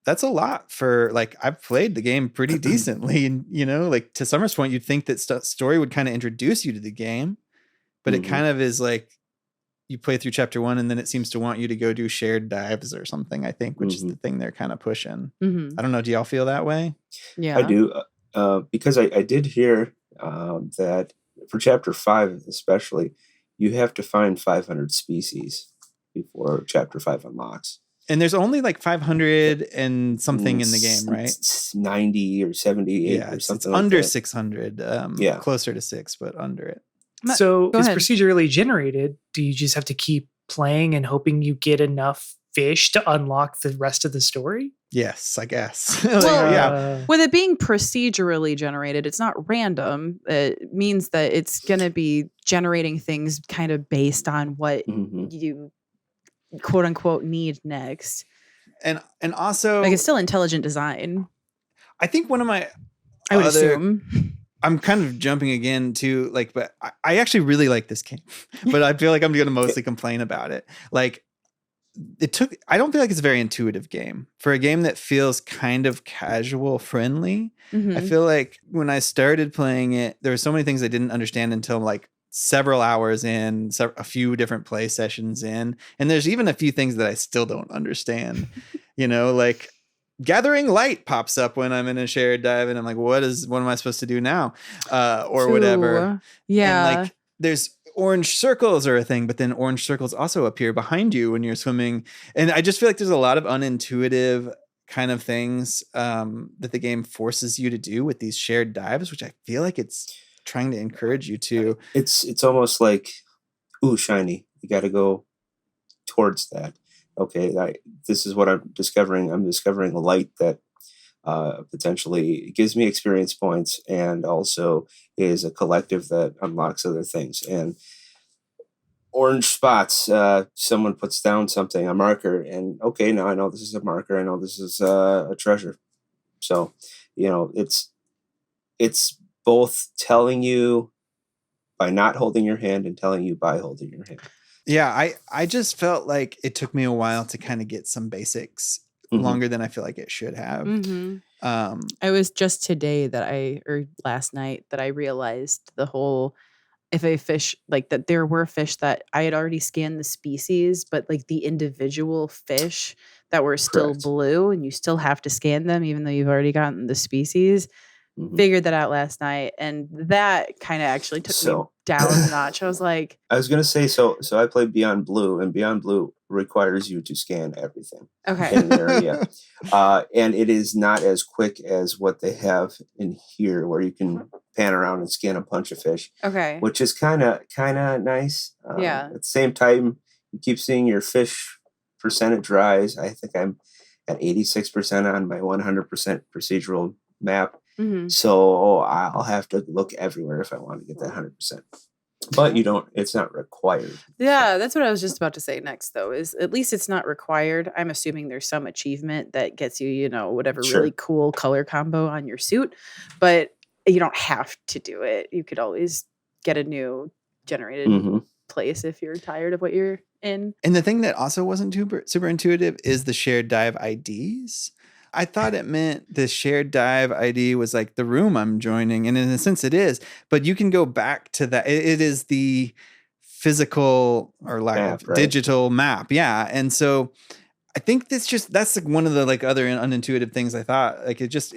that's a lot for, like, I've played the game pretty decently. And, like to Summer's point, you'd think that story would kind of introduce you to the game, but it kind of is like you play through chapter 1 and then it seems to want you to go do shared dives or something, I think, which is the thing they're kind of pushing. I don't know. Do y'all feel that way? Yeah, I do. Because I did hear that for chapter 5, especially, you have to find 500 species before chapter 5 unlocks. And there's only like 500 and something in the game, right? It's 90 or 78 or something. It's under 600. Closer to 6, but under it. So it's procedurally generated. Do you just have to keep playing and hoping you get enough fish to unlock the rest of the story? Yes, I guess. Well, yeah. With it being procedurally generated, it's not random. It means that it's going to be generating things kind of based on what you quote unquote need next. And also, like, it's still intelligent design. I think one of my I would assume. I'm kind of jumping again to like, but I actually really like this game, but I feel like I'm going to mostly complain about it. Like, I don't feel like it's a very intuitive game for a game that feels kind of casual friendly. I feel like when I started playing it, there were so many things I didn't understand until like several hours in, a few different play sessions in. And there's even a few things that I still don't understand, like gathering light pops up when I'm in a shared dive and I'm like, what am I supposed to do now? Or whatever. Yeah. And like there's orange circles are a thing, but then orange circles also appear behind you when you're swimming. And I just feel like there's a lot of unintuitive kind of things that the game forces you to do with these shared dives, which I feel like it's trying to encourage you to. It's almost like, ooh, shiny. You got to go towards that. Okay, this is what I'm discovering. I'm discovering a light that potentially gives me experience points and also is a collective that unlocks other things. And orange spots, someone puts down something, a marker, and okay, now I know this is a marker. I know this is a treasure. So, it's both telling you by not holding your hand and telling you by holding your hand. Yeah, I just felt like it took me a while to kind of get some basics, longer than I feel like it should have. It was just today or last night that I realized the whole, if a fish, like that there were fish that I had already scanned the species, but like the individual fish that were still blue and you still have to scan them even though you've already gotten the species. Figured that out last night, and that kind of actually took me down a notch. I was like, I was gonna say, so I played Beyond Blue, and Beyond Blue requires you to scan everything in an area, and it is not as quick as what they have in here, where you can pan around and scan a bunch of fish. Which is kind of nice. At the same time, you keep seeing your fish percentage rise. I think I'm at 86% on my 100% procedural map. So I'll have to look everywhere if I want to get that 100%. But it's not required. Yeah, that's what I was just about to say next, though, is at least it's not required. I'm assuming there's some achievement that gets you, whatever really cool color combo on your suit, but you don't have to do it. You could always get a new generated place if you're tired of what you're in. And the thing that also wasn't super intuitive is the shared dive IDs. I thought it meant the shared dive ID was like the room I'm joining. And in a sense it is, but you can go back to that. It is the physical or lack of digital map. Yeah. And so I think that's like one of the like other unintuitive things I thought. Like it just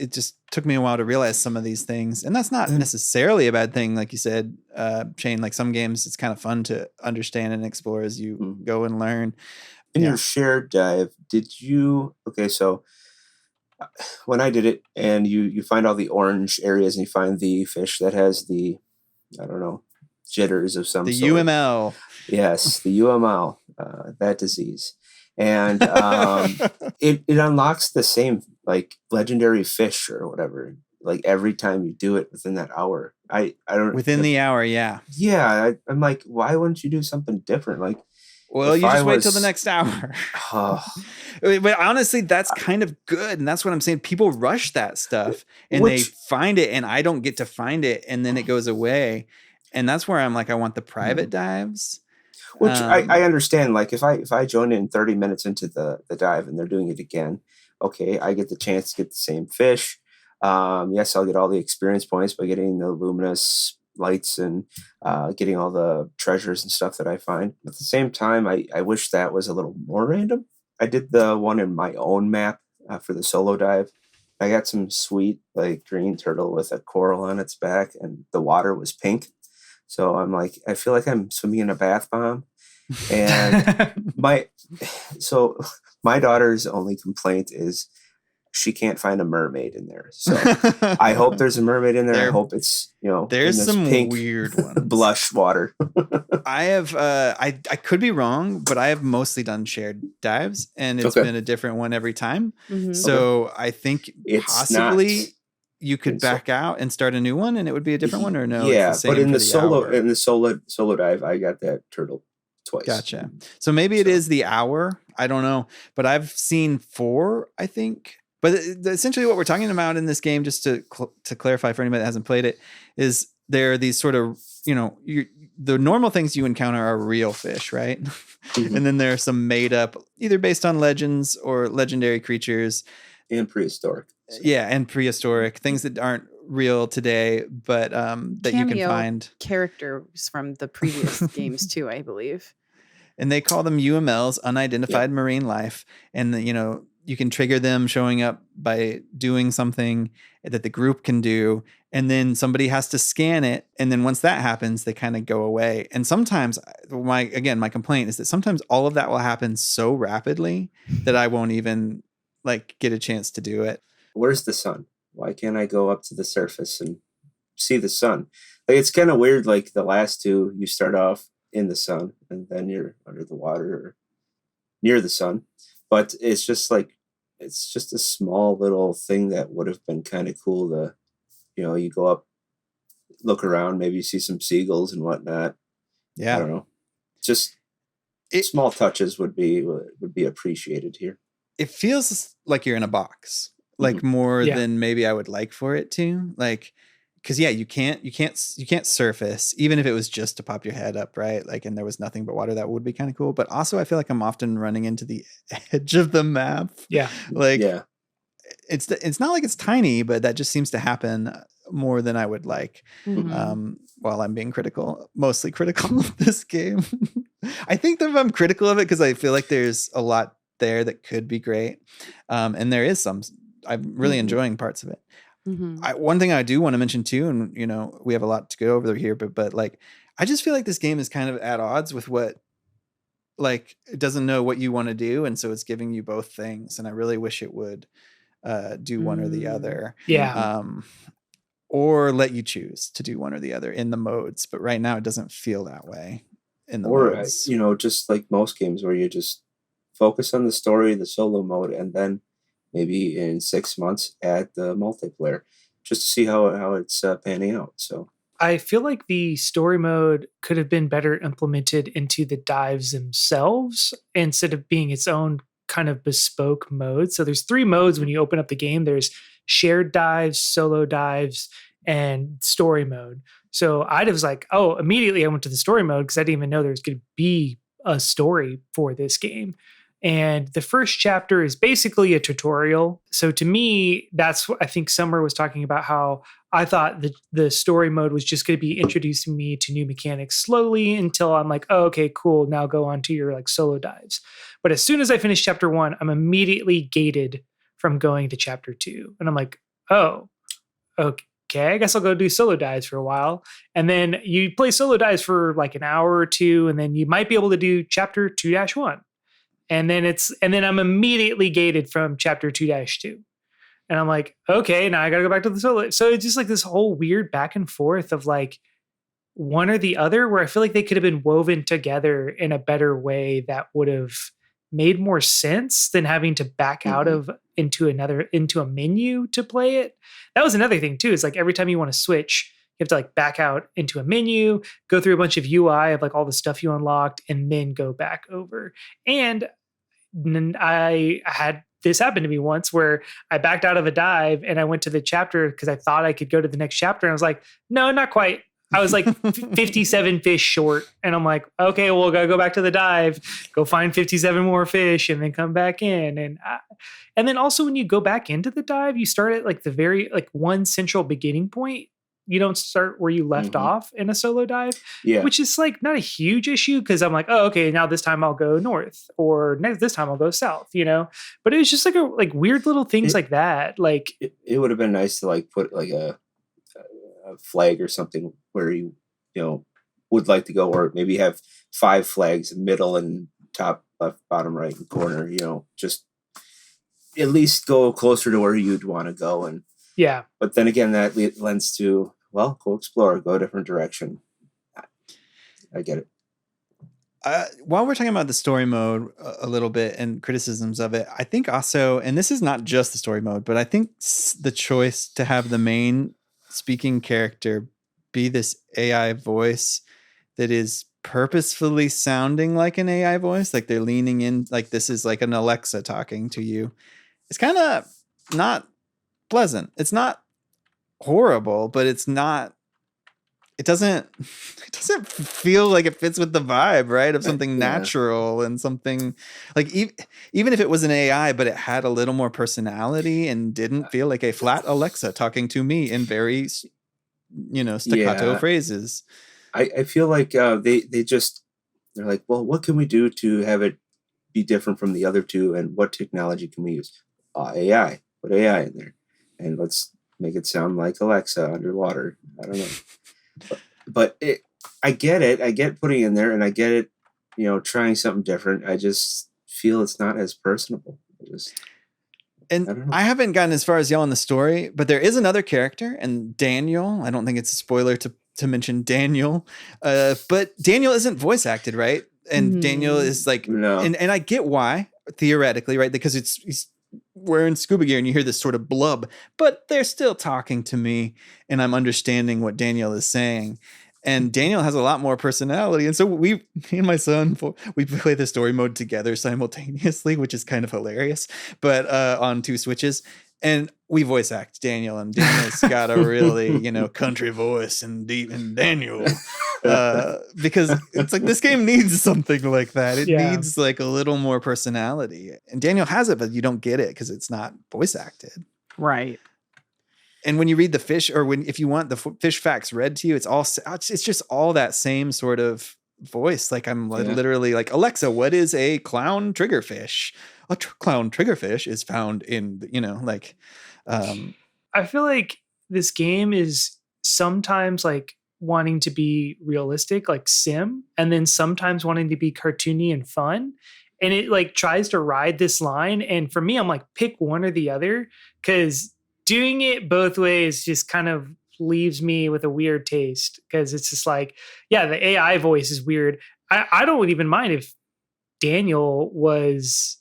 took me a while to realize some of these things. And that's not necessarily a bad thing. Like you said, Shane, like some games, it's kind of fun to understand and explore as you go and learn. In your shared dive, so when I did it and you find all the orange areas and you find the fish that has the, I don't know, jitters of some sort. The UML. Yes, the UML, that disease. And it unlocks the same like legendary fish or whatever, like every time you do it within that hour. I don't within the hour, yeah. Yeah, I'm like, why wouldn't you do something different? Like, well, you just wait till the next hour. But honestly, that's kind of good. And that's what I'm saying. People rush that stuff and they find it and I don't get to find it. And then it goes away. And that's where I'm like, I want the private dives. Which I understand. Like if I join in 30 minutes into the dive and they're doing it again, okay, I get the chance to get the same fish. Yes, I'll get all the experience points by getting the luminous lights and getting all the treasures and stuff that I find. At the same time, I wish that was a little more random. I did the one in my own map for the solo dive. I got some sweet like green turtle with a coral on its back and the water was pink. So I'm like, I feel like I'm swimming in a bath bomb. And my daughter's only complaint is she can't find a mermaid in there. So I hope there's a mermaid in there. I hope it's, there's in this some pink weird ones. blush water. I have I could be wrong, but I have mostly done shared dives, and it's been a different one every time. Mm-hmm. So I think It's possibly you could back out and start a new one, and it would be a different one, or no? Yeah, it's the same but in for the solo dive, I got that turtle twice. Gotcha. So maybe it is the hour. I don't know, but I've seen 4, I think. But essentially, what we're talking about in this game, just to clarify for anybody that hasn't played it, is there are these sort of, the normal things you encounter are real fish, right? Mm-hmm. And then there are some made up, either based on legends or legendary creatures. And prehistoric. So. Yeah, and prehistoric things that aren't real today, but that you can find. Characters from the previous games too, I believe. And they call them UMLs, unidentified marine life. And, you can trigger them showing up by doing something that the group can do. And then somebody has to scan it. And then once that happens, they kind of go away. And sometimes my complaint is that sometimes all of that will happen so rapidly that I won't even get a chance to do it. Where's the sun? Why can't I go up to the surface and see the sun? It's kind of weird. Like the last 2, you start off in the sun and then you're under the water or near the sun. But it's just a small little thing that would have been kind of cool to, you go up, look around, maybe you see some seagulls and whatnot. Yeah. I don't know. Just small touches would be appreciated here. It feels like you're in a box, more than maybe I would like for it to. Because you can't surface, even if it was just to pop your head up, right? And there was nothing but water. That would be kind of cool. But also, I feel like I'm often running into the edge of the map. Yeah, it's not like it's tiny, but that just seems to happen more than I would like. Mm-hmm. While I'm being mostly critical of this game, I think that I'm critical of it because I feel like there's a lot there that could be great, and there is some. I'm really enjoying parts of it. Mm-hmm. One thing I do want to mention too, and we have a lot to go over here, but I just feel like this game is kind of at odds with what, it doesn't know what you want to do, and so it's giving you both things. And I really wish it would do one or the other, or let you choose to do one or the other in the modes. But right now, it doesn't feel that way in the modes. Just like most games where you just focus on the story, the solo mode, and then maybe in 6 months add the multiplayer just to see how it's panning out. So I feel like the story mode could have been better implemented into the dives themselves instead of being its own kind of bespoke mode. So there's 3 modes when you open up the game. There's shared dives, solo dives, and story mode. So I was like, immediately I went to the story mode because I didn't even know there was going to be a story for this game. And the first chapter is basically a tutorial. So to me, that's what I think Summer was talking about, how I thought the story mode was just going to be introducing me to new mechanics slowly until I'm like, oh, okay, cool. Now go on to your solo dives. But as soon as I finish chapter 1, I'm immediately gated from going to chapter 2. And I'm like, oh, okay, I guess I'll go do solo dives for a while. And then you play solo dives for an hour or 2, and then you might be able to do chapter 2-1. And then I'm immediately gated from chapter 2-2. And I'm like, okay, now I got to go back to the solo. So it's just this whole weird back and forth of one or the other, where I feel like they could have been woven together in a better way that would have made more sense than having to back out of into a menu to play it. That was another thing too, is every time you want to switch, you have to back out into a menu, go through a bunch of UI of all the stuff you unlocked, and then go back over. And I had this happen to me once where I backed out of a dive and I went to the chapter because I thought I could go to the next chapter. And I was like, no, not quite. I was 57 fish short. And I'm like, okay, well, gotta go back to the dive, go find 57 more fish, and then come back in. And then also when you go back into the dive, you start at the very one central beginning point. You don't start where you left off in a solo dive, which is not a huge issue because I'm like, oh, okay, now this time I'll go north, or this time I'll go south, But it was just weird little things like that. It would have been nice to put a flag or something where you would like to go, or maybe have 5 flags, middle and top, left, bottom, right, and corner. Just at least go closer to where you'd want to go. And Yeah. but then again, that lends to, well, go explore, go a different direction. I get it. While we're talking about the story mode a little bit and criticisms of it, I think also, and this is not just the story mode, but I think the choice to have the main speaking character be this AI voice that is purposefully sounding like an AI voice, like they're leaning in, like this is like an Alexa talking to you. It's kind of not pleasant. It's not horrible, but it doesn't feel like it fits with the vibe, right? Of something natural and something like even if it was an AI, but it had a little more personality and didn't feel like a flat Alexa talking to me in very, staccato phrases. I feel like they're like, well, what can we do to have it be different from the other two, and what technology can we use? AI. Put AI in there, and let's make it sound like Alexa underwater. I don't know, but I get it. I get putting it in there, and I get it. Trying something different. I just feel it's not as personable. I haven't gotten as far as y'all in the story, but there is another character, and Daniel. I don't think it's a spoiler to mention Daniel, but Daniel isn't voice acted, right? And Daniel is like, no. and I get why theoretically, right? Because he's wearing scuba gear and you hear this sort of blub, but they're still talking to me, and I'm understanding what Daniel is saying. And Daniel has a lot more personality. And so me and my son, we play the story mode together simultaneously, which is kind of hilarious, but on 2 Switches. And we voice act Daniel, and Daniel's got a really, country voice and deep and Daniel, because it's like this game needs something like that. It needs like a little more personality, and Daniel has it, but you don't get it because it's not voice acted. Right. And when you read the fish, or if you want the fish facts read to you, it's just all that same sort of voice. Like I'm literally like, Alexa, what is a clown triggerfish? A clown triggerfish is found in, I feel like this game is sometimes like wanting to be realistic, like Sim, and then sometimes wanting to be cartoony and fun. And it like tries to ride this line. And for me, I'm like, pick one or the other, because doing it both ways just kind of leaves me with a weird taste, because it's just like, yeah, the AI voice is weird. I don't even mind if Daniel was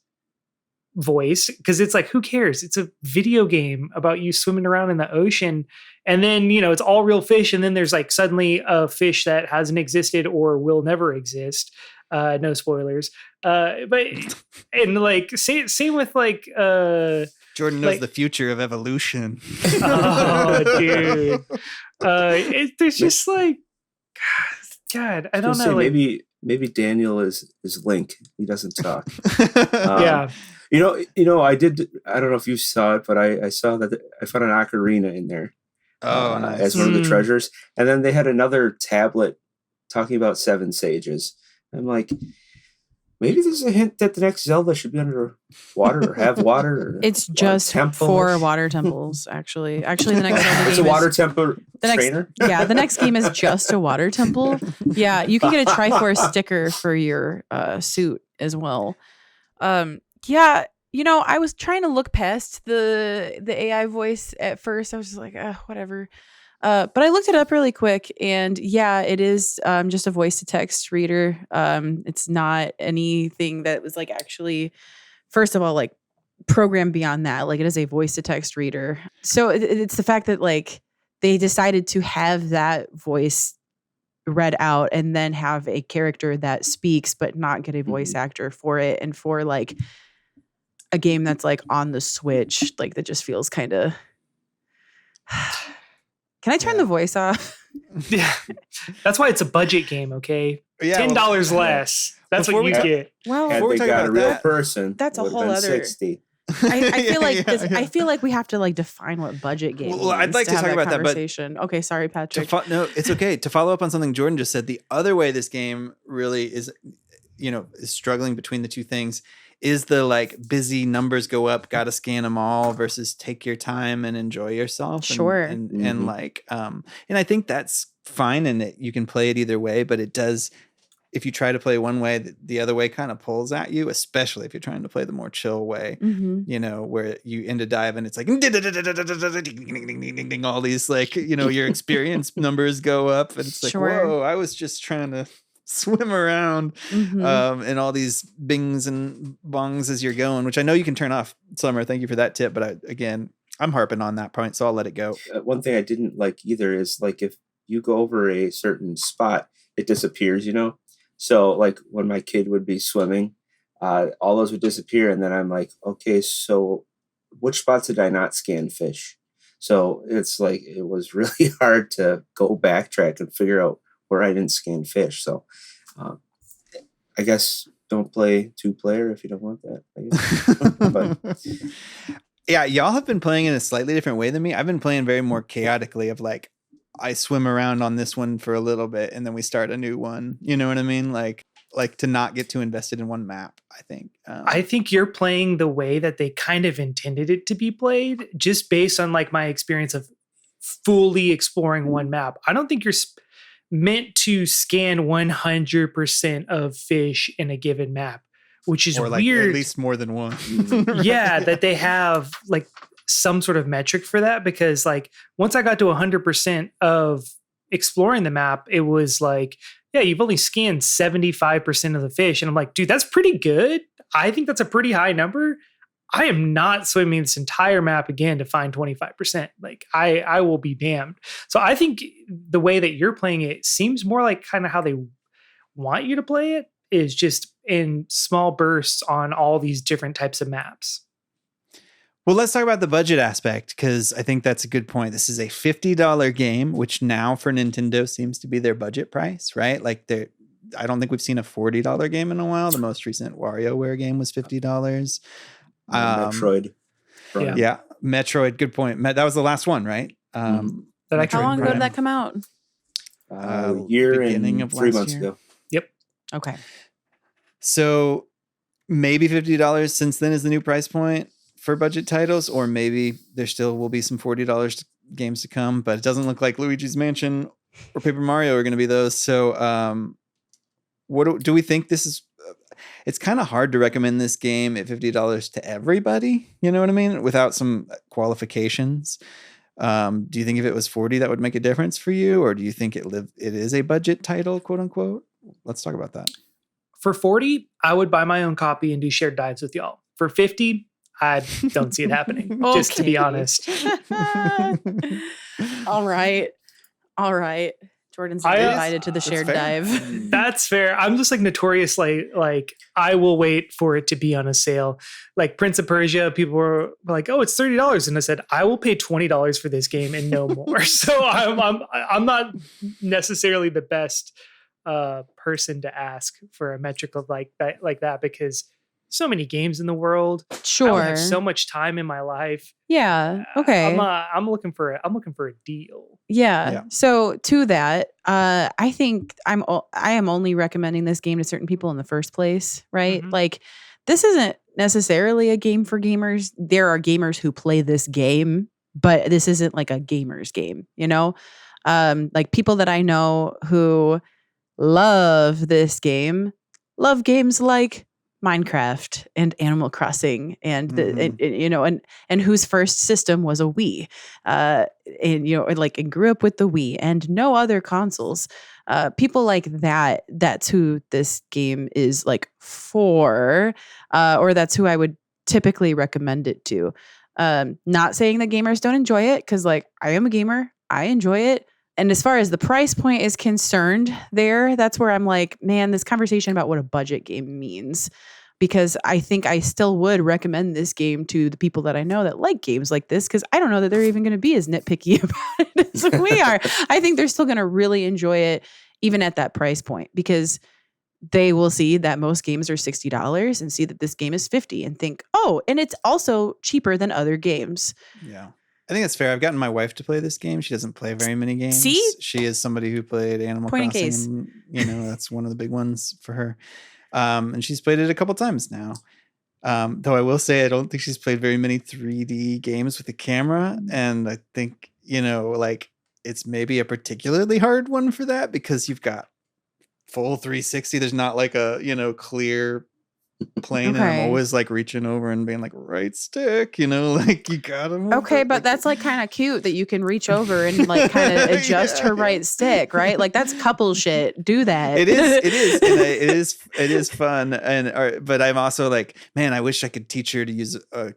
voice, because it's like, who cares? It's a video game about you swimming around in the ocean, and then it's all real fish, and then there's like suddenly a fish that hasn't existed or will never exist. No spoilers. But and like same with like Jordan knows the future of evolution. Oh, dude. There's just like, God, I don't know. Say, maybe Daniel is Link. He doesn't talk. Yeah. I don't know if you saw it, but I saw that I found an ocarina in there. Oh, nice. As one of the treasures. And then they had another tablet talking about 7 sages. I'm like, maybe there's a hint that the next Zelda should be under water or have water. Or it's just for water temples, actually. Actually, the next Zelda it's game a water temple trainer. The next game is just a water temple. Yeah, you can get a Triforce sticker for your suit as well. Yeah, I was trying to look past the AI voice at first. I was just like, whatever. But I looked it up really quick, and yeah, it is just a voice to text reader. It's not anything that was like actually, first of all, like programmed beyond that. Like it is a voice to text reader. So it's the fact that like they decided to have that voice read out and then have a character that speaks, but not get a voice actor for it, and for like a game that's like on the Switch, like that just feels kind of. Can I turn the voice off? Yeah, that's why it's a budget game. Okay, $10 less. That's what you get. Well, had they got a real person, that's a whole other. 60. I feel like I feel like we have to like define what budget game. Well, I'd like to talk about that, but okay, sorry, Patrick. No, it's okay. To follow up on something Jordan just said, the other way this game really is, is struggling between the two things. Is the like busy numbers go up, gotta scan them all, versus take your time and enjoy yourself. Sure. And like, and I think that's fine, and you can play it either way, but it if you try to play one way, the other way kind of pulls at you, especially if you're trying to play the more chill way, you know, where you end a dive and it's like all these like, you know, your experience numbers go up and it's like, whoa, I was just trying to swim around and all these bings and bongs as you're going, which I know you can turn off. Summer, thank you for that tip. But I'm harping on that point, so I'll let it go. One thing I didn't like either is like if you go over a certain spot, it disappears, you know? So like when my kid would be swimming, all those would disappear. And then I'm like, okay, so which spots did I not scan fish? So it's like, it was really hard to go backtrack and figure out where I didn't scan fish. So I guess don't play 2-player if you don't want that. I guess. But, yeah, y'all have been playing in a slightly different way than me. I've been playing very more chaotically of like, I swim around on this one for a little bit and then we start a new one. You know what I mean? Like to not get too invested in one map, I think. I think you're playing the way that they kind of intended it to be played, just based on like my experience of fully exploring one map. I don't think you're meant to scan 100% of fish in a given map, which is or like weird. At least more than one. Yeah, that they have like some sort of metric for that, because like once I got to 100% of exploring the map, it was like, yeah, you've only scanned 75% of the fish. And I'm like, dude, that's pretty good. I think that's a pretty high number. I am not swimming this entire map again to find 25%. Like I will be damned. So I think the way that you're playing it seems more like kind of how they want you to play it, is just in small bursts on all these different types of maps. Well, let's talk about the budget aspect, because I think that's a good point. This is a $50 game, which now for Nintendo seems to be their budget price, right? Like I don't think we've seen a $40 game in a while. The most recent WarioWare game was $50. Metroid. Yeah, Metroid. Good point. That was the last one, right? How long ago did that come out? A year and 3 months ago. Yep. Okay. So maybe $50 since then is the new price point for budget titles, or maybe there still will be some $40 games to come, but it doesn't look like Luigi's Mansion or Paper Mario are going to be those. So what do we think this is? It's kind of hard to recommend this game at $50 to everybody, you know what I mean, without some qualifications. Do you think if it was $40 that would make a difference for you, or do you think it is a budget title, quote unquote? Let's talk about that. For $40, I would buy my own copy and do shared dives with y'all. For $50, I don't see it happening, just to be honest. All right. Jordan's invited to the shared dive. That's fair. I'm just like notoriously like I will wait for it to be on a sale. Like Prince of Persia, people were like, "Oh, it's $30," and I said, "I will pay $20 for this game and no more." So I'm not necessarily the best person to ask for a metric of like that because so many games in the world. Sure. I don't have so much time in my life. Yeah. Okay. I'm looking for a deal. Yeah. So to that, I think I am only recommending this game to certain people in the first place, right? Mm-hmm. Like this isn't necessarily a game for gamers. There are gamers who play this game, but this isn't like a gamer's game, you know? Like people that I know who love this game, love games like Minecraft and Animal Crossing and and whose first system was a Wii, and grew up with the Wii and no other consoles. People like that. That's who this game is like for, or that's who I would typically recommend it to. Not saying that gamers don't enjoy it, because like I am a gamer, I enjoy it. And as far as the price point is concerned, that's where I'm like, man, this conversation about what a budget game means, because I think I still would recommend this game to the people that I know that like games like this, because I don't know that they're even going to be as nitpicky about it as we are. I think they're still going to really enjoy it, even at that price point, because they will see that most games are $60 and see that this game is $50 and think, oh, and it's also cheaper than other games. Yeah. I think that's fair. I've gotten my wife to play this game. She doesn't play very many games. See? She is somebody who played Animal Crossing. And, that's one of the big ones for her. And she's played it a couple times now. Though I will say I don't think she's played very many 3D games with a camera. And I think, it's maybe a particularly hard one for that, because you've got full 360. There's not like a, clear plane, and I'm Okay. always like reaching over and being like, right stick, like you gotta move Okay, it, but that's like kind of cute that you can reach over and like kind of adjust her right stick, right? Like that's couple shit. Do that. It is, and it is fun, but I'm also like, man, I wish I could teach her to use a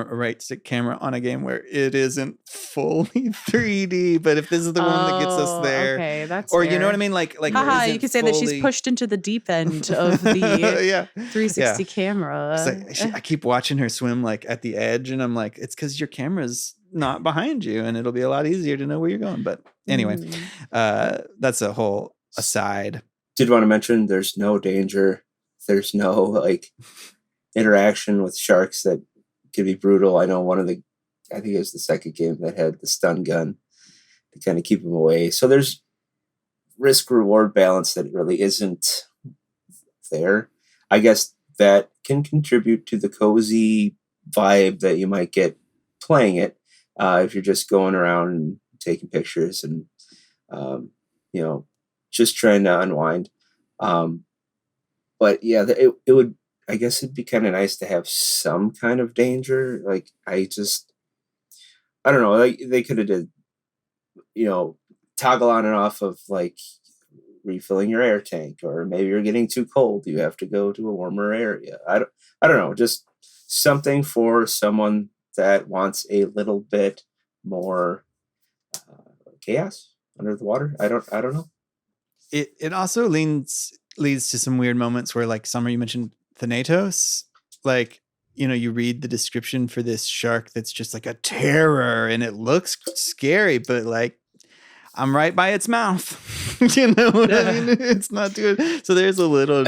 right stick camera on a game where it isn't fully 3D. But if this is the one that gets us there, okay, that's or fair. you know what I mean, like, haha, you could say that she's pushed into the deep end of the yeah 360 camera. I keep watching her swim like at the edge, and I'm like, it's because your camera's not behind you, and it'll be a lot easier to know where you're going. But anyway, that's a whole aside. Did want to mention there's no danger. There's no like interaction with sharks that could be brutal. I know I think it was the second game that had the stun gun to kind of keep them away. So there's risk reward balance that really isn't there. I guess that can contribute to the cozy vibe that you might get playing it if you're just going around and taking pictures and just trying to unwind. But yeah, it would, I guess it'd be kind of nice to have some kind of danger. Like I don't know, like they could have did, toggle on and off of like refilling your air tank, or maybe you're getting too cold, you have to go to a warmer area. I don't know, just something for someone that wants a little bit more chaos under the water. I don't know. It also leads to some weird moments where, like, Summer, you mentioned Thanatos, like, you read the description for this shark that's just like a terror and it looks scary, but like, I'm right by its mouth. You know what I mean? It's not good. So there's a little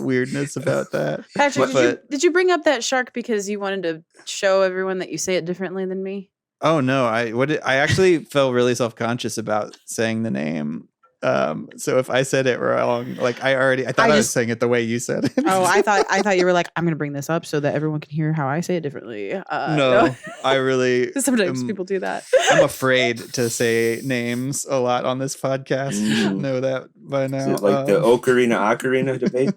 weirdness about that. Patrick, did you bring up that shark because you wanted to show everyone that you say it differently than me? Oh no, I actually felt really self-conscious about saying the name. So if I said it wrong, like I thought I was saying it the way you said it. Oh, I thought you were like, I'm going to bring this up so that everyone can hear how I say it differently. No, I really. Sometimes people do that. I'm afraid to say names a lot on this podcast. You should know that by now. Is it like the ocarina debate?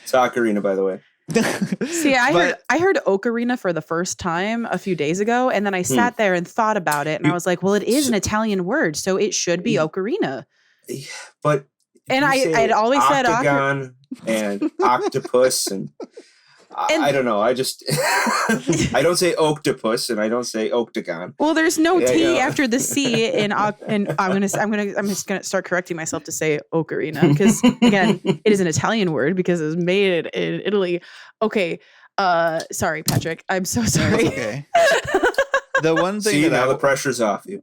It's ocarina, by the way. See, I heard ocarina for the first time a few days ago, and then I sat there and thought about it, and I was like, well, it is an Italian word, so it should be ocarina. But I'd always said octagon and octopus and I don't know. I just I don't say octopus and I don't say octagon. Well, there's no T after the C and I'm just gonna start correcting myself to say ocarina because again, it is an Italian word because it was made in Italy. Okay, sorry, Patrick. I'm so sorry. Okay. The one thing the pressure's off you.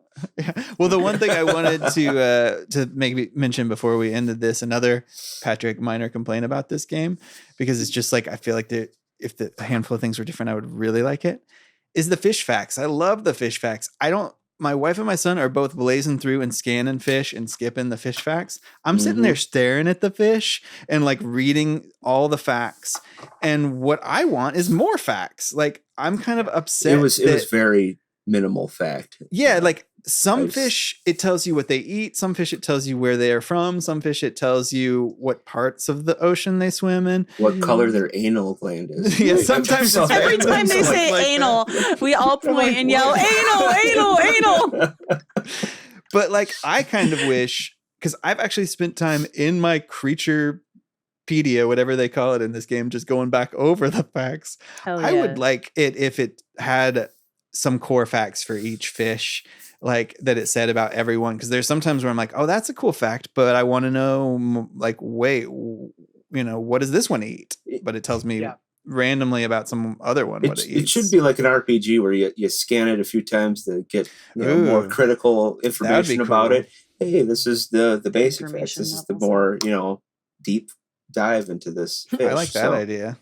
Well, the one thing I wanted to maybe mention before we ended this, another Patrick minor complaint about this game, because it's just like I feel like if a handful of things were different, I would really like it, is the fish facts. I love the fish facts. My wife and my son are both blazing through and scanning fish and skipping the fish facts. I'm sitting there staring at the fish and like reading all the facts. And what I want is more facts. Like I'm kind of upset. It was very minimal fact. Yeah, like some fish, it tells you what they eat. Some fish, it tells you where they are from. Some fish, it tells you what parts of the ocean they swim in. What color their anal gland is. Yeah, sometimes every time they say anal, we all point and yell, anal. But like, I kind of wish, because I've actually spent time in my Creaturepedia, whatever they call it in this game, just going back over the facts. Hell yeah. I would like it if it had some core facts for each fish, like that it said about everyone, because there's sometimes where I'm like, oh, that's a cool fact, but I want to know, like, wait, what does this one eat? But it tells me randomly about some other one what it eats. It should be like an RPG where you scan it a few times to get more critical information about it. Hey, this is the basic facts. This is the more deep dive into this fish. I like that idea.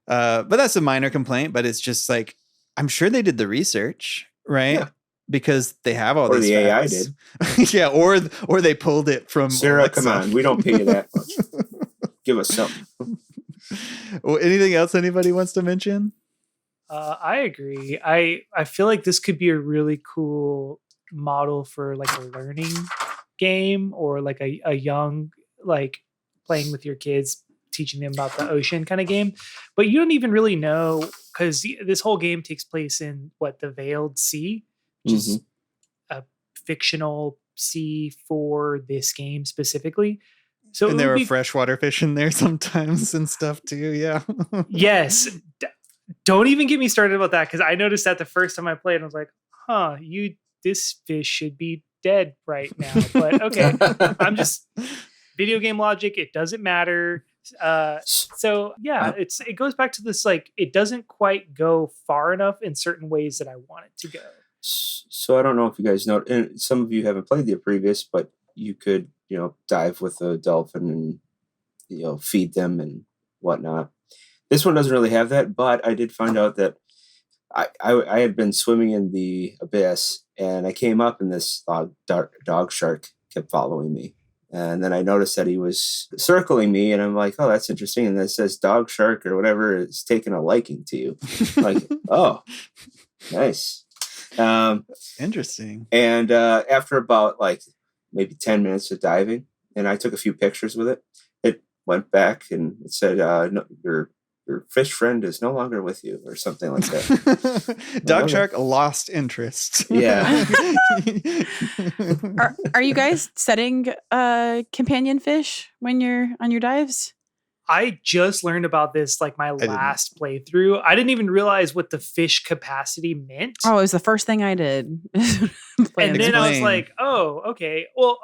But that's a minor complaint, but it's just like, I'm sure they did the research, right? Yeah. Because they have all these facts. Or the AI did. Yeah, or they pulled it from Sarah, Alexa. Come on, we don't pay you that much. Give us something. Well, anything else anybody wants to mention? I agree. I feel like this could be a really cool model for like a learning game or like a young, like playing with your kids, teaching them about the ocean kind of game. But you don't even really know, because this whole game takes place in the Veiled Sea, which is a fictional sea for this game specifically. So and there were freshwater fish in there sometimes and stuff too. Yeah. Yes. Don't even get me started about that, because I noticed that the first time I played, I was like, huh, this fish should be dead right now. But okay, I'm just video game logic. It doesn't matter. So yeah, it goes back to this, like, it doesn't quite go far enough in certain ways that I want it to go. So I don't know if you guys know, and some of you haven't played the previous, but you could, dive with a dolphin and, feed them and whatnot. This one doesn't really have that, but I did find out that I had been swimming in the abyss, and I came up, and this dog shark kept following me. And then I noticed that he was circling me, and I'm like, oh, that's interesting. And then it says dog shark or whatever is taking a liking to you. I'm like, oh, nice. Interesting. And after about maybe 10 minutes of diving, and I took a few pictures with it, it went back and it said, no, your fish friend is no longer with you, or something like that. Dog shark lost interest. Yeah. Are you guys setting companion fish when you're on your dives? I just learned about this my last playthrough. I didn't even realize what the fish capacity meant. Oh, it was the first thing I did. And then I was like, oh, okay. Well,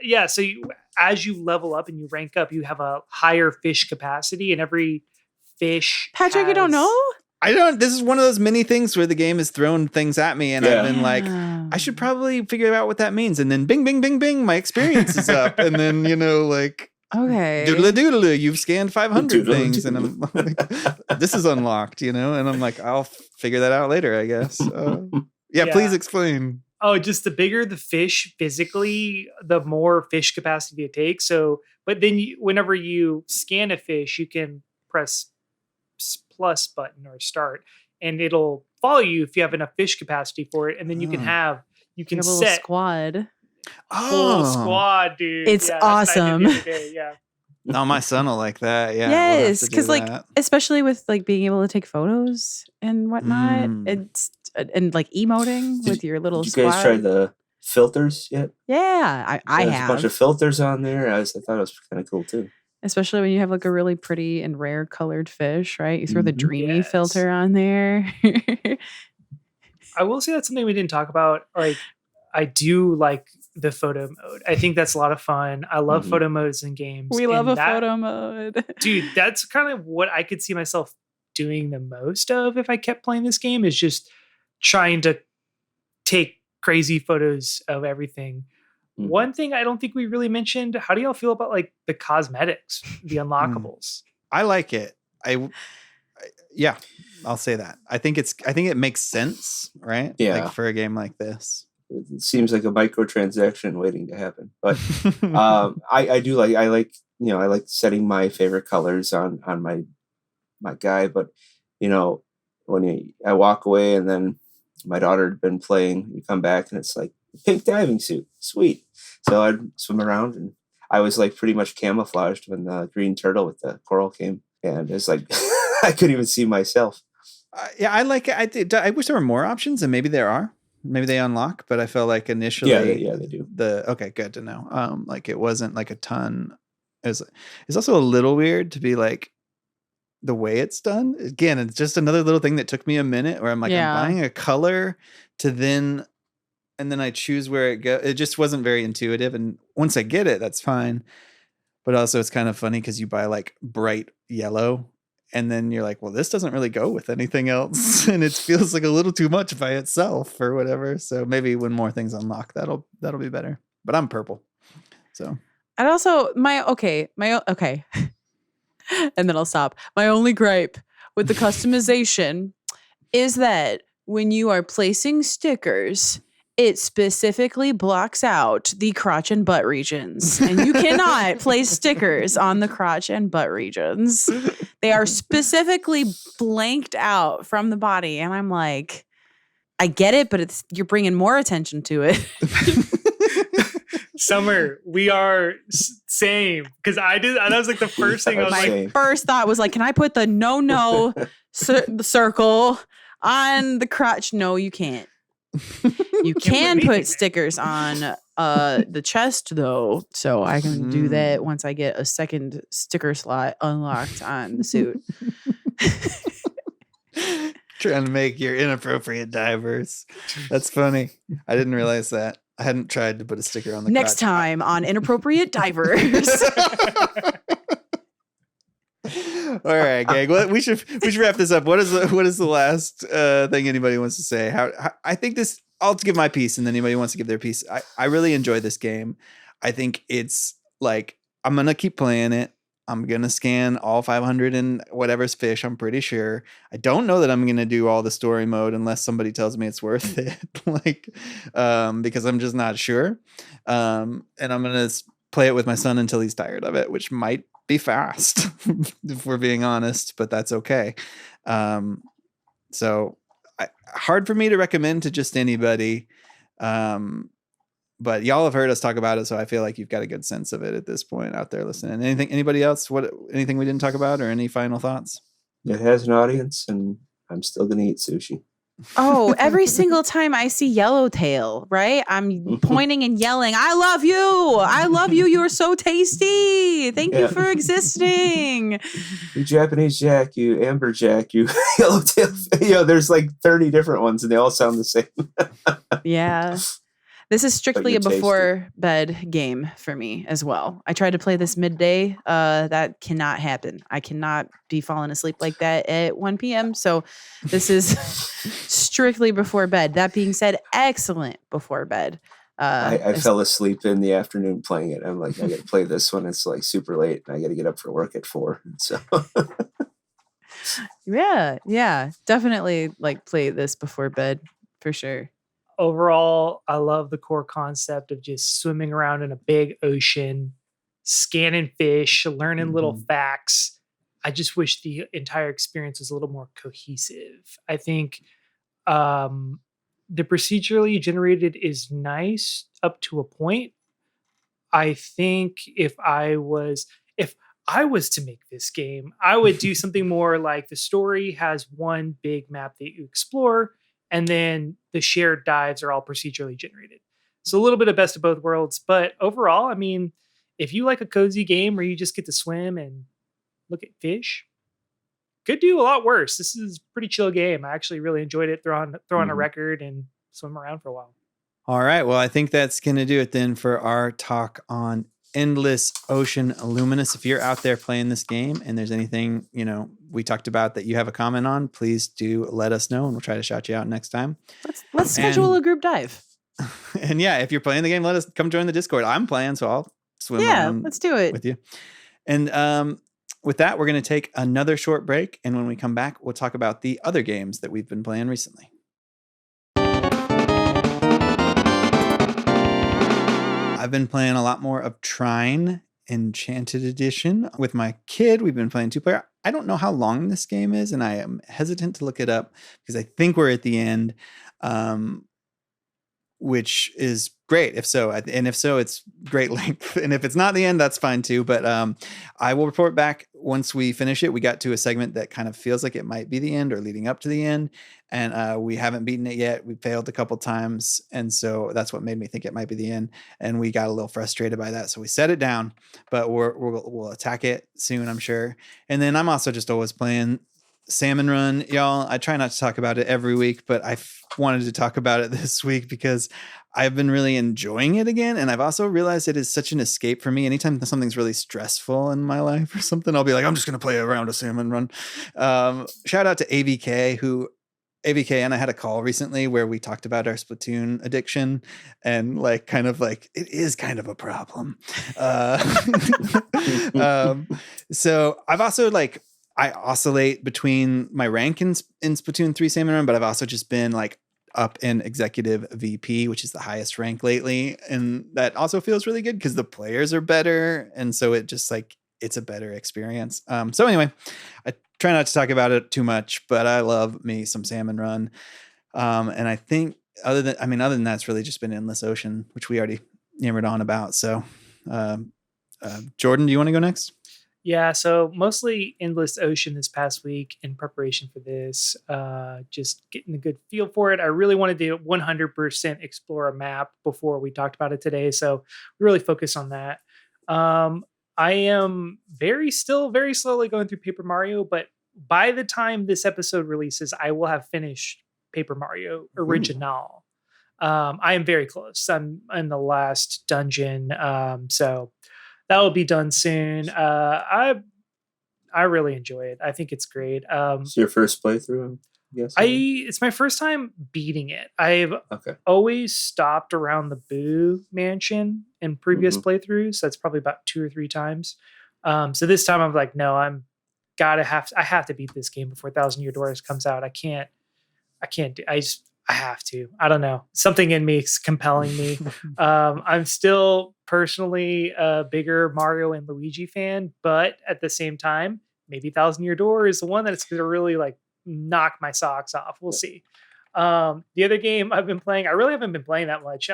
yeah. So as you level up and you rank up, you have a higher fish capacity, and every fish. Patrick, you don't know? I don't. This is one of those many things where the game has thrown things at me, and I've been like, I should probably figure out what that means. And then bing, bing, bing, bing, my experience is up. And then, okay, doodle, you've scanned 500 things. And I'm like, this is unlocked, and I'm like, I'll figure that out later, I guess. Yeah, please explain. Oh, just the bigger the fish physically, the more fish capacity it takes. So, but then whenever you scan a fish, you can press plus button or start, and it'll follow you if you have enough fish capacity for it. And then you can set a little squad. Full squad, dude. It's awesome. Yeah. No, my son will like that. Yeah. Yes, because especially with being able to take photos and whatnot, it's and emoting with your little squad. Did you guys try the filters yet? Yeah, I There's have a bunch of filters on there. I thought it was kind of cool too. Especially when you have a really pretty and rare colored fish, right? You throw the dreamy filter on there. I will say that's something we didn't talk about. I do like the photo mode. I think that's a lot of fun. I love photo modes in games. We love a photo mode. Dude, that's kind of what I could see myself doing the most of if I kept playing this game, is just trying to take crazy photos of everything. One thing I don't think we really mentioned, how do y'all feel about the cosmetics, the unlockables? I like it. Yeah, I'll say that. I think it makes sense, right? Yeah. For a game like this. It seems like a microtransaction waiting to happen. But I like setting my favorite colors on my guy. But when I walk away and then my daughter had been playing, you come back and it's pink diving suit, sweet. So I'd swim around, and I was pretty much camouflaged when the green turtle with the coral came, and it's I couldn't even see myself. Yeah, I like it. I wish there were more options, and maybe there are. Maybe they unlock, but I felt like initially, yeah, they do. Okay, good to know. It wasn't a ton. It's also a little weird to be the way it's done. Again, it's just another little thing that took me a minute, where I'm I'm buying a color and then I choose where it goes. It just wasn't very intuitive. And once I get it, that's fine. But also it's kind of funny because you buy bright yellow, and then you're like, well, this doesn't really go with anything else. And it feels a little too much by itself or whatever. So maybe when more things unlock, that'll be better. But I'm purple. So. And also okay. And then I'll stop. My only gripe with the customization is that when you are placing stickers, it specifically blocks out the crotch and butt regions. And you cannot place stickers on the crotch and butt regions. They are specifically blanked out from the body. And I'm like, I get it, but you're bringing more attention to it. Summer, we are same. Because I did. That was like the first thing I was My like, first thought was like, can I put the no circle on the crotch? No, you can't. You can put stickers on the chest though, so I can do that once I get a second sticker slot unlocked on the suit. Trying to make your inappropriate divers. That's funny. I didn't realize that. I hadn't tried to put a sticker on the Next crotch. time on Inappropriate Divers. All right, gang. Well, we should wrap this up. What is the last thing anybody wants to say? How I think this. I'll give my piece, and then anybody wants to give their piece. I really enjoy this game. I think it's like I'm gonna keep playing it. I'm gonna scan all 500 and whatever's fish. I'm pretty sure. I don't know that I'm gonna do all the story mode unless somebody tells me it's worth it. Because I'm just not sure. And I'm gonna play it with my son until he's tired of it, which might be fast if we're being honest, but that's okay. So hard for me to recommend to just anybody. But y'all have heard us talk about it, so I feel like you've got a good sense of it at this point out there listening. Anybody else? Anything we didn't talk about, or any final thoughts? It has an audience, and I'm still gonna eat sushi. Oh, every single time I see Yellowtail, right? I'm pointing and yelling, I love you. I love you. You're so tasty. Thank you for existing. You Japanese Jack, you Amberjack, you Yellowtail. There's like 30 different ones, and they all sound the same. Yeah. This is strictly a before bed game for me as well. I tried to play this midday. That cannot happen. I cannot be falling asleep like that at 1 p.m. So this is strictly before bed. That being said, excellent before bed. I fell asleep in the afternoon playing it. I'm like, I got to play this one. It's like super late, and I got to get up for work at 4. So yeah, definitely like play this before bed for sure. overall, I love the core concept of just swimming around in a big ocean, scanning fish, learning little facts. I just wish the entire experience was a little more cohesive. I think the procedurally generated is nice up to a point. I think if I was to make this game, I would do something more like the story has one big map that you explore, and then the shared dives are all procedurally generated. So a little bit of best of both worlds. But overall, I mean, if you like a cozy game where you just get to swim and look at fish, could do a lot worse. This is a pretty chill game. I actually really enjoyed it. Throw on a record and swim around for a while. All right. Well, I think that's going to do it then for our talk on Endless Ocean Luminous. If you're out there playing this game and there's anything, we talked about that you have a comment on, please do let us know and we'll try to shout you out next time. Let's schedule a group dive. And yeah, if you're playing the game, let us come join the Discord. I'm playing, so I'll swim around let's do it with you. And with that, we're going to take another short break. And when we come back, we'll talk about the other games that we've been playing recently. I've been playing a lot more of Trine Enchanted Edition with my kid. We've been playing 2-player. I don't know how long this game is, and I am hesitant to look it up because I think we're at the end, which is great. If so, it's great length. And if it's not the end, that's fine too. But I will report back once we finish it. We got to a segment that kind of feels like it might be the end or leading up to the end. And we haven't beaten it yet. We failed a couple times. And so that's what made me think it might be the end. And we got a little frustrated by that. So we set it down, but we'll attack it soon, I'm sure. And then I'm also just always playing Salmon Run, y'all. I try not to talk about it every week, but I wanted to talk about it this week because I've been really enjoying it again. And I've also realized it is such an escape for me. Anytime something's really stressful in my life or something, I'll be like, I'm just going to play a round of Salmon Run. Shout out to AVK and I had a call recently where we talked about our Splatoon addiction and it is kind of a problem. So I've also I oscillate between my rank in Splatoon 3 Salmon Run, but I've also just been up in executive VP, which is the highest rank lately. And that also feels really good because the players are better. And so it just it's a better experience. So anyway, I try not to talk about it too much, but I love me some Salmon Run. And I think other than that, it's really just been Endless Ocean, which we already yammered on about. So, Jordan, do you want to go next? Yeah, so mostly Endless Ocean this past week in preparation for this, just getting a good feel for it. I really wanted to 100% explore a map before we talked about it today, so we really focus on that. I am still very slowly going through Paper Mario, but by the time this episode releases, I will have finished Paper Mario Original. I am very close. I'm in the last dungeon, so that will be done soon. I really enjoy it. I think it's great. It's your first playthrough, yes? It's my first time beating it. I've always stopped around the Boo Mansion in previous playthroughs. So that's probably about 2 or 3 times. So this time I'm like, no, I have to beat this game before Thousand Year Door comes out. I have to. I don't know. Something in me is compelling me. I'm still personally a bigger Mario and Luigi fan, but at the same time, maybe Thousand Year Door is the one that's going to really like knock my socks off. We'll see. The other game I've been playing, I really haven't been playing that much.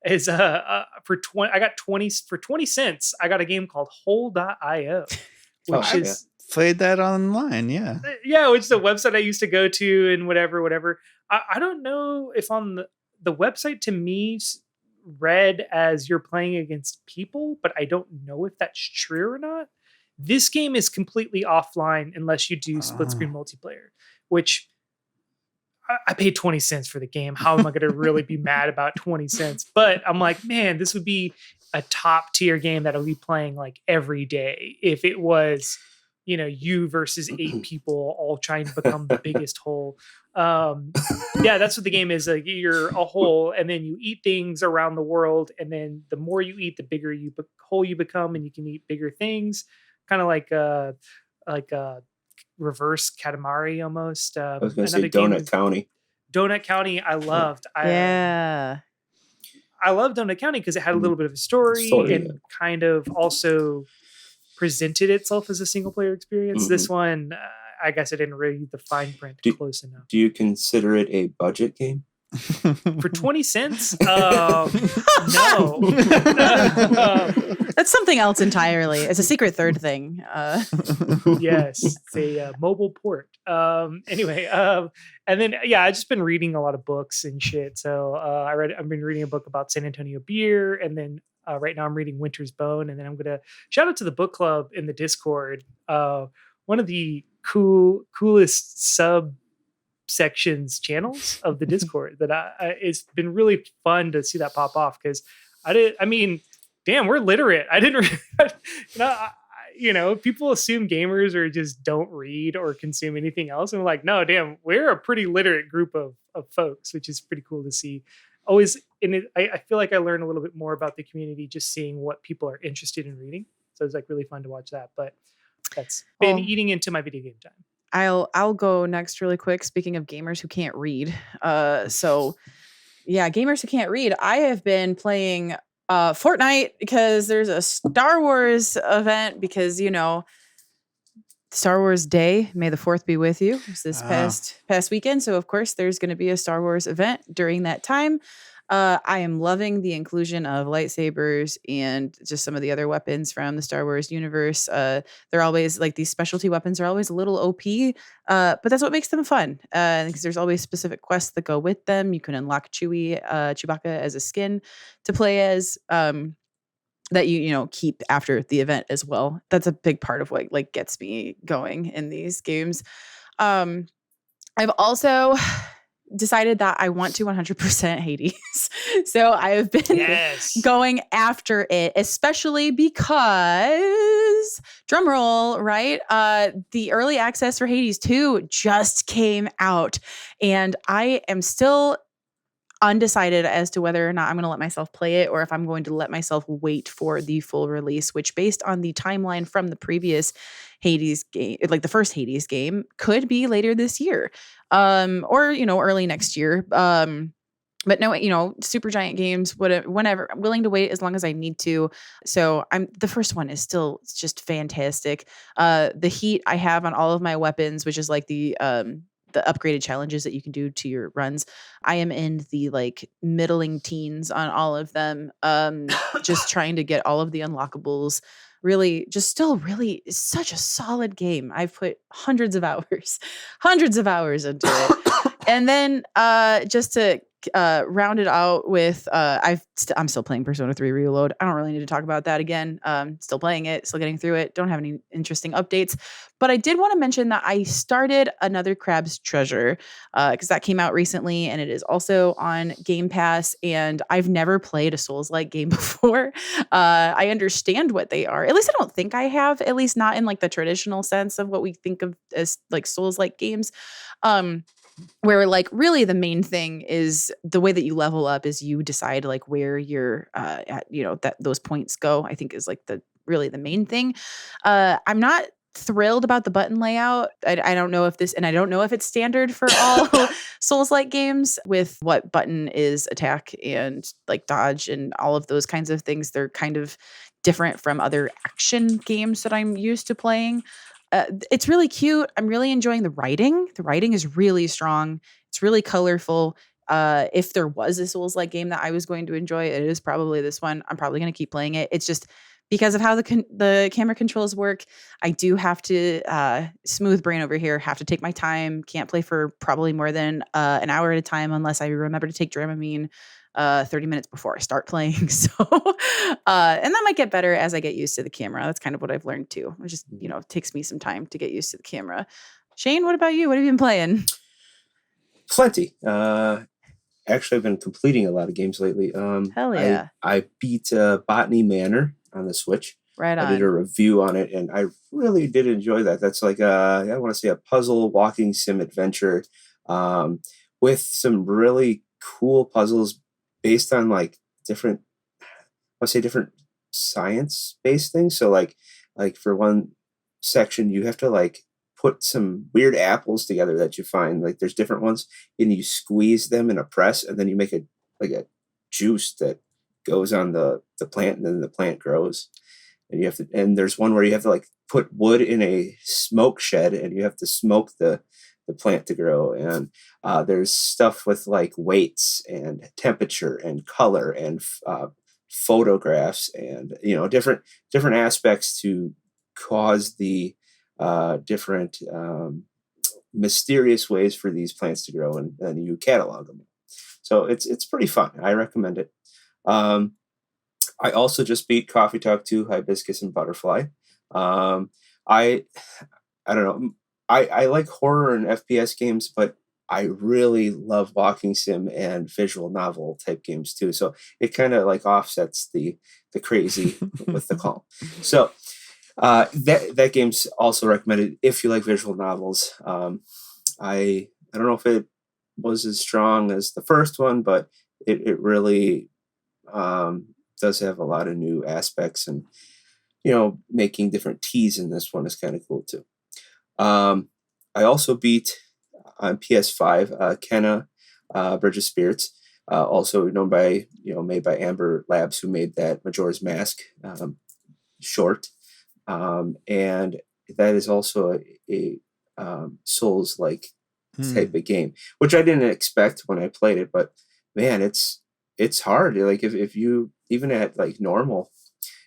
Is for 20 cents, I got a game called Hole.io, which is played that online. Yeah, which is a website I used to go to and whatever. I don't know if on the website to me read as you're playing against people, but I don't know if that's true or not. This game is completely offline unless you do split screen multiplayer, which I paid 20 cents for the game. How am I going to really be mad about 20 cents? But I'm like, man, this would be a top tier game that I'll be playing like every day if it was, you versus 8 people all trying to become the biggest hole. That's what the game is. Like you're a hole, and then you eat things around the world, and then the more you eat, the bigger hole you become, and you can eat bigger things. Kind of like a reverse Katamari almost. I was going to say Donut County. Donut County, I loved. Yeah. I love Donut County because it had a little bit of a story and kind of also presented itself as a single player experience. This one, I guess I didn't read the fine print close enough. Do you consider it a budget game? For 20 cents? No. That's something else entirely. It's a secret third thing. Yes, it's a mobile port. Anyway, and then I've just been reading a lot of books and shit. So I've been reading a book about San Antonio beer, and then right now I'm reading Winter's Bone, and then I'm gonna shout out to the book club in the Discord. One of the coolest sections channels of the Discord that it's been really fun to see that pop off because damn, we're literate. I didn't, people assume gamers or just don't read or consume anything else. And we're like, no, damn, we're a pretty literate group of folks, which is pretty cool to see. Always in it, I feel like I learn a little bit more about the community just seeing what people are interested in reading. So it's like really fun to watch that. But that's been eating into my video game time. I'll go next really quick. Speaking of gamers who can't read. Gamers who can't read. I have been playing Fortnite because there's a Star Wars event because, Star Wars Day, May the 4th be with you. It's this past weekend. So of course there's going to be a Star Wars event during that time. I am loving the inclusion of lightsabers and just some of the other weapons from the Star Wars universe. They're always like these specialty weapons are always a little OP, but that's what makes them fun. Because there's always specific quests that go with them. You can unlock Chewbacca as a skin to play as. That you keep after the event as well. That's a big part of what like gets me going in these games. I've also decided that I want to 100% Hades. So I have been going after it, especially because drum roll, right? The early access for Hades 2 just came out, and I am still undecided as to whether or not I'm going to let myself play it or if I'm going to let myself wait for the full release, which based on the timeline from the previous Hades game, like the first Hades game, could be later this year, or early next year. But no, super giant games, whenever I'm willing to wait as long as I need to. So the first one is still just fantastic. The heat I have on all of my weapons, which is like the the upgraded challenges that you can do to your runs. I am in the like middling teens on all of them. Just trying to get all of the unlockables. Really, just still really it's such a solid game. I've put hundreds of hours, hundreds of hours into it. And then just to round it out with I'm still playing Persona 3 Reload. I don't really need to talk about that again. Still playing it, still getting through it. Don't have any interesting updates. But I did want to mention that I started Another Crab's Treasure because that came out recently and it is also on Game Pass. And I've never played a Souls-like game before. I understand what they are. At least I don't think I have, at least not in like the traditional sense of what we think of as like Souls-like games. Where like really the main thing is the way that you level up is you decide like where your that those points go, I think is like the really the main thing. I'm not thrilled about the button layout. I don't know if I don't know if it's standard for all Souls-like games with what button is attack and like dodge and all of those kinds of things. They're kind of different from other action games that I'm used to playing. It's really cute. I'm really enjoying the writing. The writing is really strong. It's really colorful. If there was a Souls-like game that I was going to enjoy, it is probably this one. I'm probably going to keep playing it. It's just because of how the camera controls work, I do have to smooth brain over here. Have to take my time. Can't play for probably more than an hour at a time unless I remember to take Dramamine 30 minutes before I start playing. So, and that might get better as I get used to the camera. That's kind of what I've learned too. It just, takes me some time to get used to the camera. Shane, what about you? What have you been playing? Plenty. Actually, I've been completing a lot of games lately. Hell yeah. I beat Botany Manor on the Switch. Right on. I did a review on it, and I really did enjoy that. That's like I want to say a puzzle walking sim adventure with some really cool puzzles based on like different science-based things. So like for one section, you have to like put some weird apples together that you find. Like there's different ones, and you squeeze them in a press, and then you make a juice that goes on the plant, and then the plant grows. And there's one where you have to like put wood in a smoke shed, and you have to smoke the plant to grow. And there's stuff with like weights and temperature and color and photographs and different aspects to cause the different mysterious ways for these plants to grow, and then you catalog them. So it's pretty fun. I recommend it. I also just beat Coffee Talk 2 Hibiscus and Butterfly. I don't know. I like horror and FPS games, but I really love walking sim and visual novel type games too. So it kind of like offsets the crazy with the calm. So that game's also recommended if you like visual novels. I don't know if it was as strong as the first one, but it really does have a lot of new aspects, and making different teas in this one is kind of cool too. I also beat on PS5 Kenna Bridge of Spirits, also known by made by Amber Labs, who made that Majora's Mask short, and that is also a Souls-like type of game, which I didn't expect when I played it, but man, it's hard. Like if you even at like normal,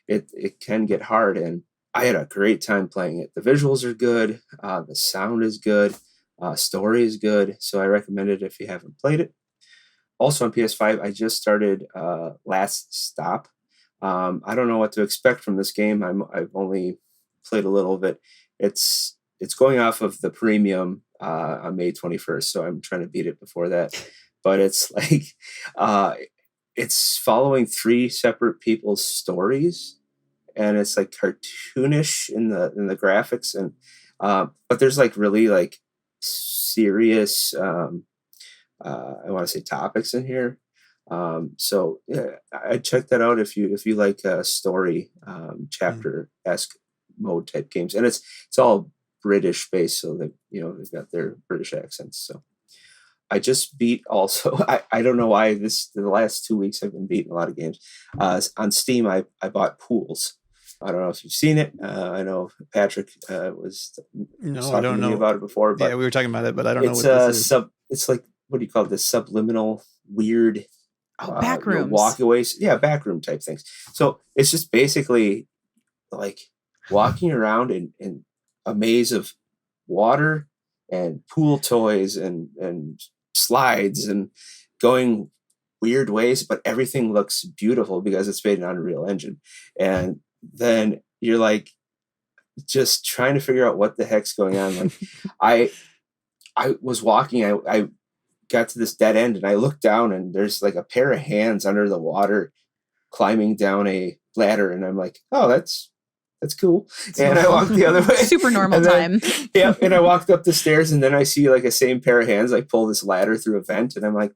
it can get hard, and I had a great time playing it. The visuals are good, the sound is good, story is good, so I recommend it if you haven't played it. Also on PS5, I just started Last Stop. I don't know what to expect from this game. I've only played a little bit. It's going off of the premium on May 21st, so I'm trying to beat it before that. But it's like it's following 3 separate people's stories, and it's like cartoonish in the graphics, and but there's like really like serious I want to say topics in here. So yeah, I check that out if you like story chapter-esque mode type games, and it's all British based, so that they've got their British accents. So I just beat also. I don't know why the last 2 weeks I've been beating a lot of games. On Steam, I bought Pools, I don't know if you've seen it. I know Patrick was No, I talking don't to me know about it before, but Yeah, we were talking about it, but I don't know it's what this is. it's like, what do you call it? The subliminal weird Back rooms. walkaways. Yeah, backroom type things. So it's just basically like walking around in a maze of water and pool toys and slides and going weird ways, but everything looks beautiful because it's made in Unreal Engine. And then you're like just trying to figure out what the heck's going on. Like I was walking, I got to this dead end and I looked down and there's like a pair of hands under the water climbing down a ladder, and I'm like, oh, that's cool. And I walked the other way. Super normal then, time. Yeah. And I walked up the stairs and then I see like a same pair of hands like pull this ladder through a vent, and I'm like,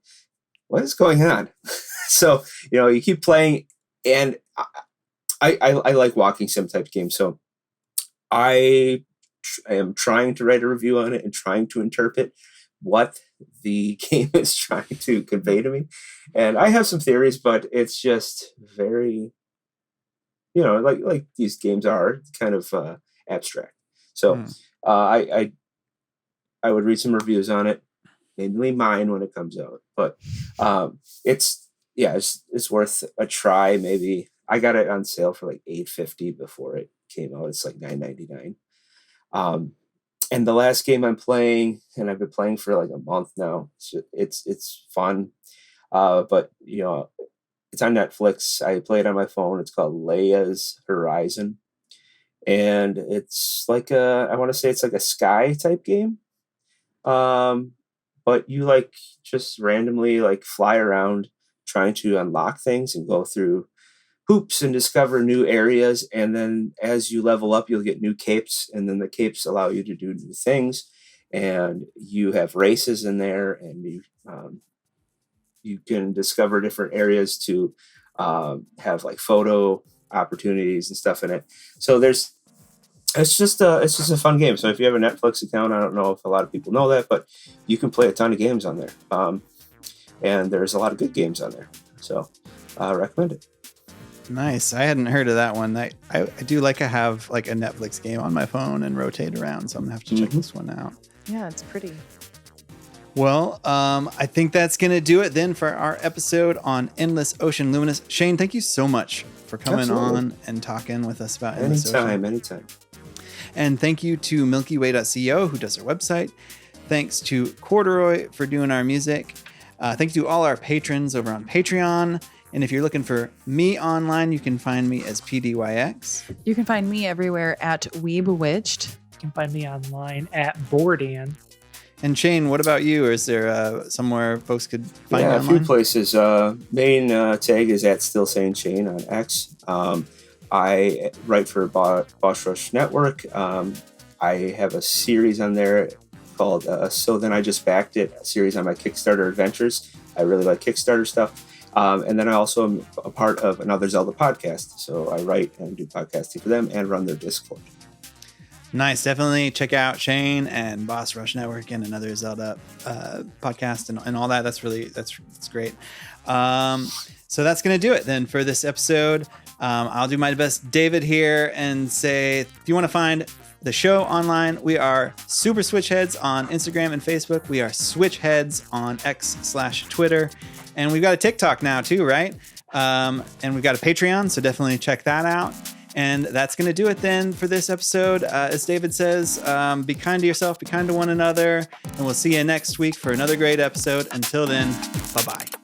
what is going on? So, you keep playing, and I like walking sim type games. So I am trying to write a review on it and trying to interpret what the game is trying to convey to me. And I have some theories, but it's just very, like these games are kind of abstract. So I would read some reviews on it, mainly mine when it comes out. But it's worth a try. Maybe I got it on sale for like $8.50 before it came out. It's like $9.99. And the last game I'm playing, and I've been playing for like a month now. It's fun, but it's on Netflix. I play it on my phone. It's called Leia's Horizon, and it's like I want to say it's like a Sky type game. But you like just randomly like fly around trying to unlock things and go through hoops and discover new areas. And then as you level up, you'll get new capes, and then the capes allow you to do new things. And you have races in there, and you can discover different areas to have like photo opportunities and stuff in it. So it's just a fun game. So if you have a Netflix account, I don't know if a lot of people know that, but you can play a ton of games on there. And there's a lot of good games on there. So I recommend it. Nice. I hadn't heard of that one. I do like to have like a Netflix game on my phone and rotate around. So I'm gonna have to check this one out. Yeah, it's pretty. Well, I think that's going to do it then for our episode on Endless Ocean Luminous. Shane, thank you so much for coming on and talking with us about Endless Ocean. Anytime. And thank you to MilkyWay.co, who does our website. Thanks to Corduroy for doing our music. Thank you to all our patrons over on Patreon. And if you're looking for me online, you can find me as PDYX. You can find me everywhere at Weebewitched. You can find me online at Boardan. And Shane, what about you? Is there somewhere folks could find you a online? few places. Main tag is at Still Saying Shane on X. I write for Boss Rush Network. I have a series on there called So Then I Just Backed It, a series on my Kickstarter adventures. I really like Kickstarter stuff. And then I also am a part of Another Zelda podcast. So I write and do podcasting for them and run their Discord. Nice. Definitely check out Shane and Boss Rush Network and Another Zelda podcast and all that. That's great. So that's going to do it then for this episode. I'll do my best, David, here and say, if you want to find the show online, we are Super Switch Headz on Instagram and Facebook. We are Switch Headz on X/Twitter. And we've got a TikTok now too, right? And we've got a Patreon, so definitely check that out. And that's going to do it then for this episode. As David says, be kind to yourself, be kind to one another, and we'll see you next week for another great episode. Until then, bye-bye.